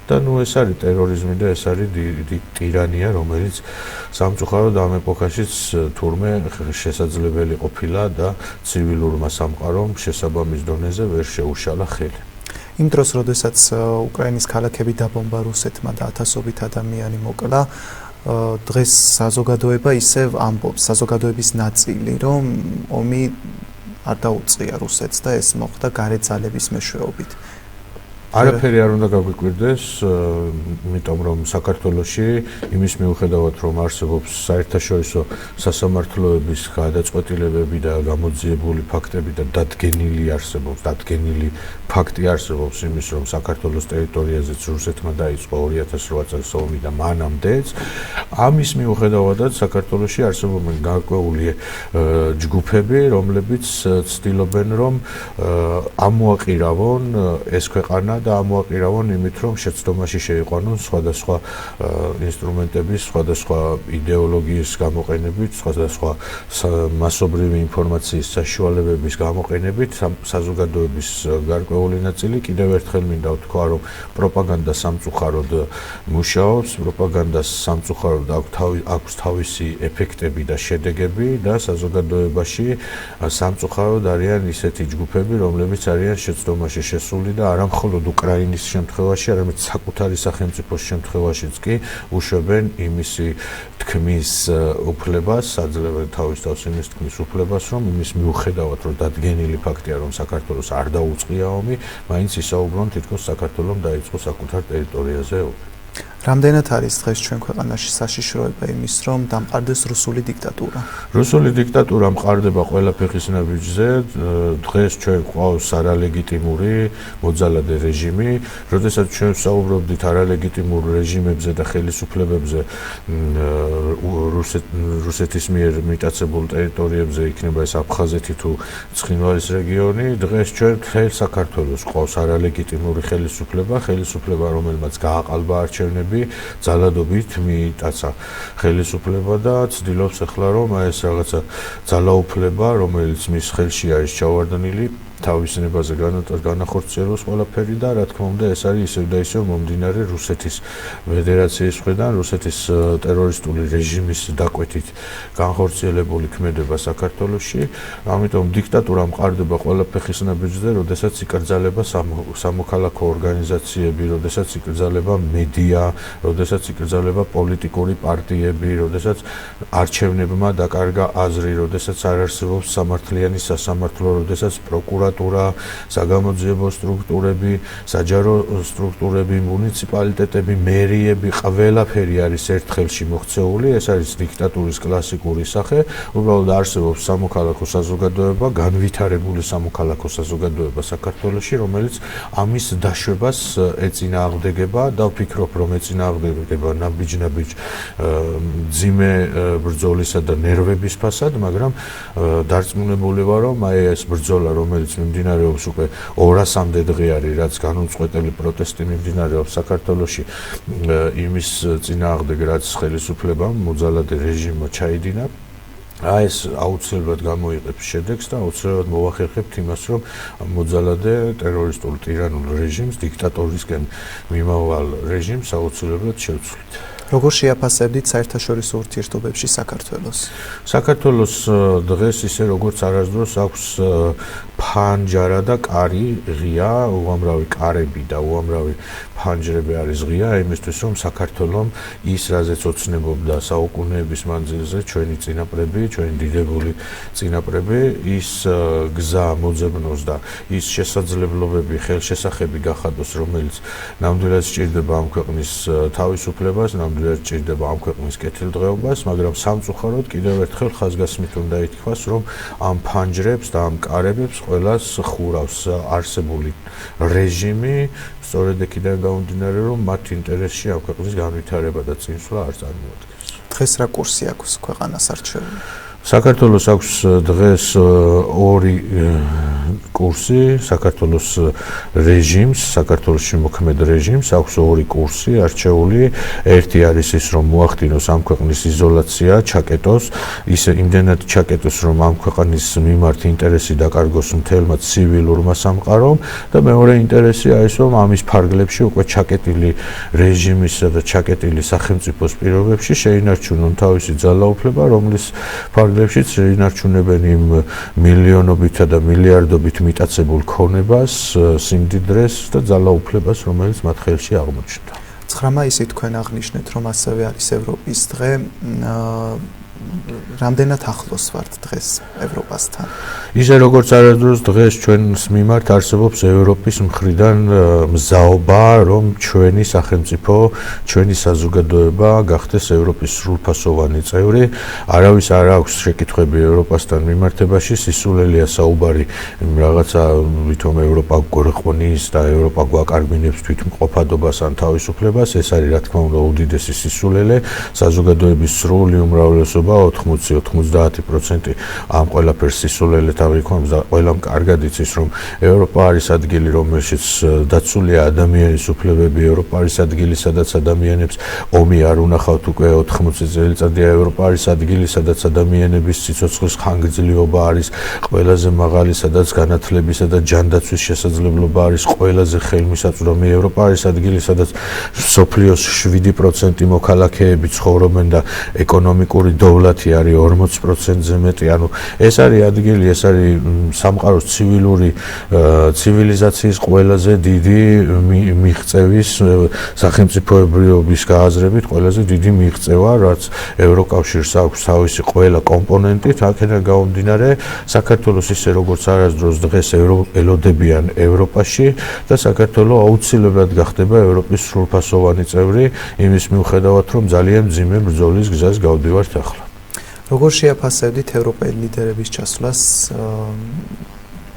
და ეს არის ტერორიზმი და ეს არის დიდი ტირანია, რომელიც სამწუხაროდ ამ ეპოქაშიც თურმე შესაძლებელი ყოფილა და ცივილურმა სამყარომ შესაბამის დონეზე ვერ შეუშალა ხელი. იმ დროს, როდესაც უკრაინის ქალაქები დაბომბა რუსეთმა და 1000-ობით ადამიანი მოკლა, დღეს საზოგადოება ისევ ამბობს, საზოგადოების ნაწილი, რომ ომი არ დაუწყია რუსეთს და ეს მოხდა გარე ძალების მეშვეობით. არაფერი არ უნდა გაგვიკვირდეს, იმიტომ რომ საქართველოში იმის მიუხედავად, რომ არსებობს საერთაშორისო სასამართლოების გადაწყვეტილებები და გამოძიებული ფაქტები და დადგენილი ფაქტი არსებობს იმის, რომ საქართველოს ტერიტორიაზეც რუსეთმა დაიწყო 2008 წელს ომი და მანამდეც, ამის მიუხედავადაც საქართველოში არსებობენ გარკვეული ჯგუფები, რომლებიც ცდილობენ, რომ ამოაყირავონ ეს ქვეყანა და ამოაყირავონ იმით, რომ შეცდომაში შეიყვანონ სხვადასხვა ინსტრუმენტების, სხვადასხვა იდეოლოგიის გამოყენებით, სხვადასხვა მასობრივი ინფორმაციის საშუალებების გამოყენებით საზოგადოების გარკვეული ნაწილი კიდევ ერთხელ მინდა ვთქვა, რომ პროპაგანდა სამწუხაროდ მუშაობს, პროპაგანდას სამწუხაროდ აქვს თავისი ეფექტები და შედეგები და საზოგადოებაში სამწუხაროდ არიან ისეთი ჯგუფები, რომლებიც არიან შეცდომაში შესული და არა მხოლოდ უკრაინის შემთხვევაში, არამედ საკუთარი სახელმწიფოს შემთხვევაშიც კი უშვებენ იმისი თქმის უფლებას, აძლევენ თავის თავს იმის თქმის უფლებას, რომ იმის მიუხედავად, რომ დადგენილი ფაქტია, რომ საქართველოს არ დაუწყია ომი, მაინც ისაუბრონ თითქოს საქართველოს დაიწყო საკუთარ ტერიტორიაზე ომი. რამდენად არის დღეს ჩვენ ქვეყანაში საშიშროება იმის, რომ დამყარდეს რუსული დიქტატურა? რუსული დიქტატურა მყარდება ყველა ფეხის ნაბიჯზე. დღეს ჩვენ გვყავს არალეგიტიმური მოძალადე რეჟიმი. როდესაც ჩვენ ვსაუბრობდით არალეგიტიმურ რეჟიმებზე და ხელისუფლებებზე რუსეთის მიერ მიტაცებულ ტერიტორიებზე, იქნება ეს აფხაზეთი თუ ცხინვალის რეგიონი, დღეს ჩვენ მთელ საქართველოს გვყავს არალეგიტიმური ხელისუფლება, რომელმაც გააყალბა არჩევნები, ძალადობით მიიტაცა ხელისუფლება და ცდილობს ახლა რომ ეს რაღაცა ძალაუფლება, რომელიც მის ხელში არის ჩავარდნილი, თავისნებაზე განახორციელოს ყველაფერი და რა თქმა უნდა ეს არის ისევ და ისევ მომდინარე რუსეთის ფედერაციის მხრიდან, რუსეთის ტერორისტული რეჟიმის დაკვეთით განხორციელებული ქმედება საქართველოში. ამიტომ დიქტატურა მყარდება ყველა ფეხის ნაბიჯზე, როდესაც იკრძალება სამოქალაქო ორგანიზაციები, როდესაც იკრძალება მედია, როდესაც იკრძალება პოლიტიკური პარტიები, როდესაც არჩევნებმა დაკარგა აზრი, როდესაც არ არსებობს სამართლიანი სასამართლო, როდესაც პროკურატურა, საგამოძიებო სტრუქტურები, საჯარო სტრუქტურები, მუნიციპალიტეტები, მერიები, ყველაფერი არის ერთ ხელში მოქცეული, ეს არის დიქტატურის კლასიკური სახე. უბრალოდ არსებობს სამოქალაქო საზოგადოება, განვითარებული სამოქალაქო საზოგადოება საქართველოში, რომელიც ამის დაშვებას ეწინააღმდეგება და ვფიქრობ, რომ ეწინააღმდეგება ნაბიჯ-ნაბიჯ მძიმე ბრძოლისა და ნერვების ფასად, მაგრამ დარწმუნებული ვარ, რომ ეს ბრძოლა, რომელიც მიმდინარეობს უკვე 200-მდე დღე არის, რაც განუწყვეტელი პროტესტი მიმდინარეობს საქართველოში იმის წინააღმდეგ, რაც ხელისუფლებამ მოძალადე რეჟიმმა ჩაიდინა. ეს აუცილებლად გამოიყენებს შედეგს და აუცილებლად მოახერხებთ იმას, რომ მოძალადე ტერორისტულ ტირანულ რეჟიმს, დიქტატორისკენ მიმავალ რეჟიმს აუცილებლად შევცვლით. როგორ შეაფასებდით საერთაშორისო ურთიერთობებში საქართველოს? საქართველოს დღეს ისე როგორც არასდროს აქვს ფანჯარა და კარი ღია, უამრავი კარები და უამრავი ფანჯრები არის ღია, იმისთვის რომ საქართველოს ის რაზეც ოცნებობდა საუკუნეების მანძილზე ჩვენი წინაპრები, ჩვენი დიდებული წინაპრები, ის გზა მოძებნოს და ის შესაძლებლობები, ხელშესახები გახადოს, რომელიც ნამდვილად სჭირდება ამ ქვეყნის თავისუფლებას, ნამდვილად სჭირდება ამ ქვეყნის კეთილდღეობას, მაგრამ სამწუხაროდ კიდევ ერთხელ ხაზგასმით უნდა ითქვას, რომ ამ ფანჯრებს და ამ კარებებს ყველას ხურავს არსებული რეჟიმი, სწორედ იქიდან გამომდინარე, რომ მათ ინტერესში ამ ქვეყნის განვითარება და წინსვლა არ წარმოადგენს. დღეს რა კურსი აქვს ქვეყანას არჩეული? საქართველოს აქვს დღეს ორი კურსი, საქართველოს რეჟიმს, საქართველოში მოქმედ რეჟიმს აქვს ორი კურსი არჩეული. ერთი არის ის, რომ მოახდინოს ამ ქვეყნის იზოლაცია, ჩაკეტოს, ისე იმდენად ჩაკეტოს, რომ ამ ქვეყნის მიმართ ინტერესი დაკარგოს მთელმა ცივილურმა სამყარომ და მეორე ინტერესია ის, რომ ამის ფარგლებში უკვე ჩაკეტილი რეჟიმისა და ჩაკეტილი სახელმწიფოს პირობებში შეინარჩუნონ თავისი ძალაუფლება, რომლის ფარგლებშიც შეინარჩუნებენ იმ მილიონობითა და მილიარდობით მიტაცებულ ქონებას, სიმდიდრეს და ძალაუფლებას, რომელიც მათ ხელში აღმოჩნდა. 9 მაისით თქვენ აღნიშნეთ, რომ ასევე არის ევროპის დღე. რამდენად ახლოს ვართ დღეს ევროპასთან? ისე როგორც არასდროს დღეს ჩვენს მიმართ არსებობს ევროპის მხრიდან მზაობა, რომ ჩვენი სახელმწიფო, ჩვენი საზოგადოება გახდეს ევროპის სრულფასოვანი წევრი. არავის არ აქვს შეკითხვები ევროპასთან მიმართებაში, სისულელია საუბარი რაღაცა ვითომ ევროპა გვერყნის და ევროპა გვაკარგვინებს თვითმყოფადობას ან თავისუფლებას. ეს არის რა თქმა უნდა უდიდესი სისულელე. საზოგადოების სრული უმრავლესობა 80-90% ამ ყველაფერს სისულელეთ აღიქვამს და ყველამ კარგად იცის, რომ ევროპა არის ადგილი, რომელშიც დაცულია ადამიანის უფლებები, ევროპა არის ადგილი, სადაც ადამიანებს ომი არ უნახავთ უკვე 80 წელიწადია, ევროპა არის ადგილი, სადაც ადამიანების სიცოცხლის ხანგრძლივობა არის ყველაზე მაღალი, სადაც განათლებისა და ჯანდაცვის შესაძლებლობა არის ყველაზე ხელმისაწვდომი, ევროპა არის ადგილი, სადაც სოფლიოს 7% მოქალაქეები ცხოვრობენ და ეკონომიკური დოვლათი არის 40%-ზე მეტი. ანუ ეს არის ადგილი, ეს არის სამყაროს ცივილიზაციის ყველაზე დიდი მიღწევის სახელმწიფოებრიობის გააზრებით ყველაზე დიდი მიღწევა, რაც ევროკავშირს აქვს თავისი ყველა კომპონენტით. აქედან გამომდინარე, საქართველოს ისე როგორც არასდროს დღეს ელოდებიან ევროპაში და საქართველო აუცილებლად გახდება ევროპის სრულფასოვანი წევრი, იმის მიუხედავად, რომ ძალიან მძიმე ბრძოლის გზას გავდივართ ახლა. როგორ შეაფასებდით ევროპელი ლიდერების ჩასვლას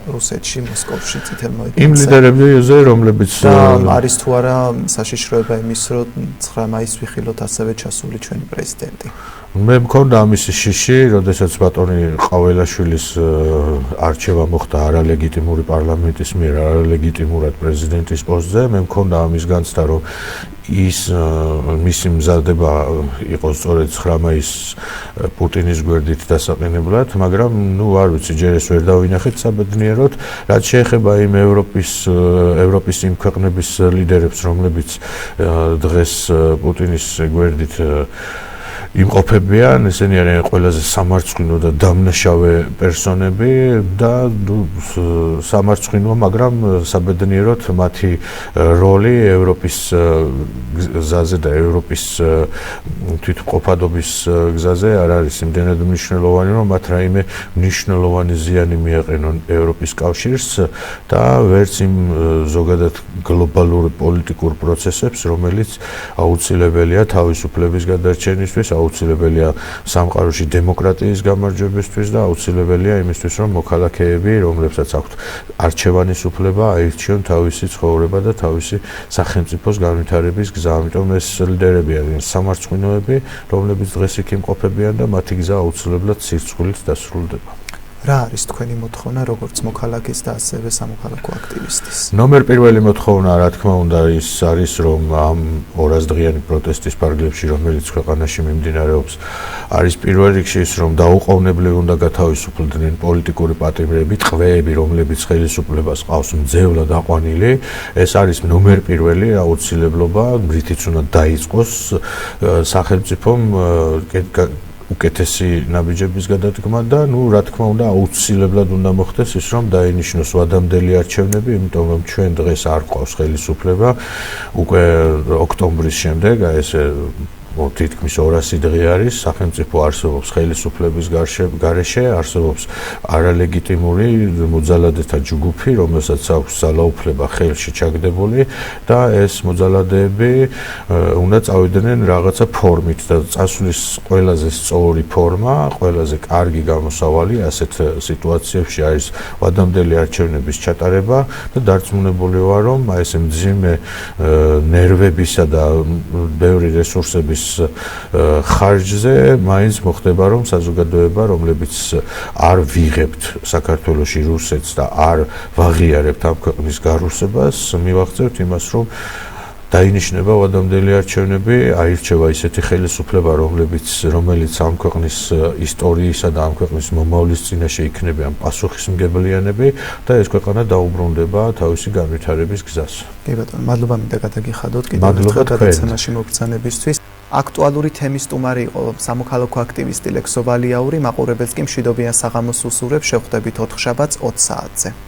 რუსეთში, მოსკოვში, წითელმოედანზე? იმ ლიდერებზე, რომლებიც არის თუ არა საშიშროება იმის, რომ 9 მაისს ვიხილოთ ასევე ჩასული ჩვენი პრეზიდენტი? მე მქონდა ამისი შიში, როდესაც ბატონი ყაველაშვილის არჩევა მოხდა არალეგიტიმური პარლამენტის მიერ არალეგიტიმურად პრეზიდენტის პოსტზე. მე მქონდა ამის განცდა, რომ ის მისი მზადება იყო სწორედ 9 მაისს პუტინის გვერდით დასაყენებლად, მაგრამ ნუ არ ვიცი, ჯერ ეს ვერ დავინახეთ საბედნიეროდ. რაც შეეხება იმ ევროპის იმ ქვეყნების ლიდერებს, რომლებიც დღეს პუტინის გვერდით იმყოფებიან, ესენი არიან ყველაზე სამარცხვინო და დამნაშავე პერსონები და სამარცხვინო, მაგრამ საბედნიეროდ მათი როლი ევროპის გზაზე და ევროპის თვითმყოფადობის გზაზე არ არის იმდენად მნიშვნელოვანი, რომ მათ რაიმე მნიშვნელოვანი ზიანი მიაყენონ ევროპის კავშირს და ვერც იმ ზოგადად გლობალურ პოლიტიკურ პროცესებს, რომელიც აუცილებელია თავისუფლების გადარჩენისთვის, აუცილებელია სამყაროში დემოკრატიის გამარჯვებისთვის და აუცილებელია იმისთვის, რომ მოქალაქეები, რომლებსაც აქვთ არჩევანის უფლება, აირჩიონ თავისი ცხოვრება და თავისი სახელმწიფოს განვითარების გზა. ამიტომ ეს ლიდერები არიან სამარცხვინოები, რომლებიც დღეს იქ იმყოფებიან და მათი გზა აუცილებლად სირცხვილით დასრულდება. რა არის თქვენი მოთხოვნა, როგორც მოქალაქის და ასევე სამოქალაქო აქტივისტის? ნომერ პირველი მოთხოვნა, რა თქმა უნდა, ის არის, რომ ამ 200 დღიანი პროტესტის ფარგლებში, რომელიც ქვეყანაში მიმდინარეობს, არის პირველ რიგში ის, რომ დაუყოვნებლივ უნდა გათავისუფლდნენ პოლიტიკური პატიმრები, ტყვეები, რომლებიც ხელისუფლებას ყავს მძევლად აყვანილი. ეს არის ნომერ პირველი აუცილებლობა, რითიც უნდა დაიწყოს სახელმწიფომ უკეთესი ნაბიჯების გადადგმა და რა თქმა უნდა აუცილებლად უნდა მოხდეს ის, რომ დაინიშნოს ვადამდელი არჩევნები, იმიტომ რომ ჩვენ დღეს არ გვყავს ხელისუფლება უკვე ოქტომბრის შემდეგ, ესე თითქმის 200 დღე არის, სახელმწიფო არსებობს ხელისუფლების გარეშე, არსებობს არალეგიტიმური მოძალადეთა ჯგუფი, რომელსაც აქვს ძალაუფლება ხელში ჩაგდებული და ეს მოძალადეები უნდა წავიდნენ რაღაცა ფორმით და წასვლის ყველაზე სწორი ფორმა, ყველაზე კარგი გამოსავალი ასეთ სიტუაციებში არის ვადამდელი არჩევნების ჩატარება და დარწმუნებული ვარ, რომ ეს მძიმე ნერვებისა და ბევრი რესურსების ხარჯზე მაინც მოხდება რომ საზოგადოება რომლებიც არ ვიღებთ საქართველოში რუსეთს და არ ვაღიარებთ ამ ქვეყნის გარუსებას მივახცევთ იმას რომ დაინიშნება ვადამდელი არჩევნები, აირჩევა ისეთი ხელისუფლება, რომელიც ამ ქვეყნის ისტორიისა და ამ ქვეყნის მომავლის წინაშე იქნებიან პასუხისმგებლიანები და ეს ქვეყანა დაუბრუნდება თავისი განვითარების გზას. კი ბატონო, მადლობა მინდა გადაგიხადოთ კიდევ ერთხელ გადაცემაში მოგბრძანებისთვის. აქტუალური თემის სტუმარი იყო სამოქალაქო აქტივისტი ლექსო ვალიაური, მაყურებელს კი მშვიდობიან საღამოს უსურვებ, შევხვდებით 4 შაბათს 20 საათზე.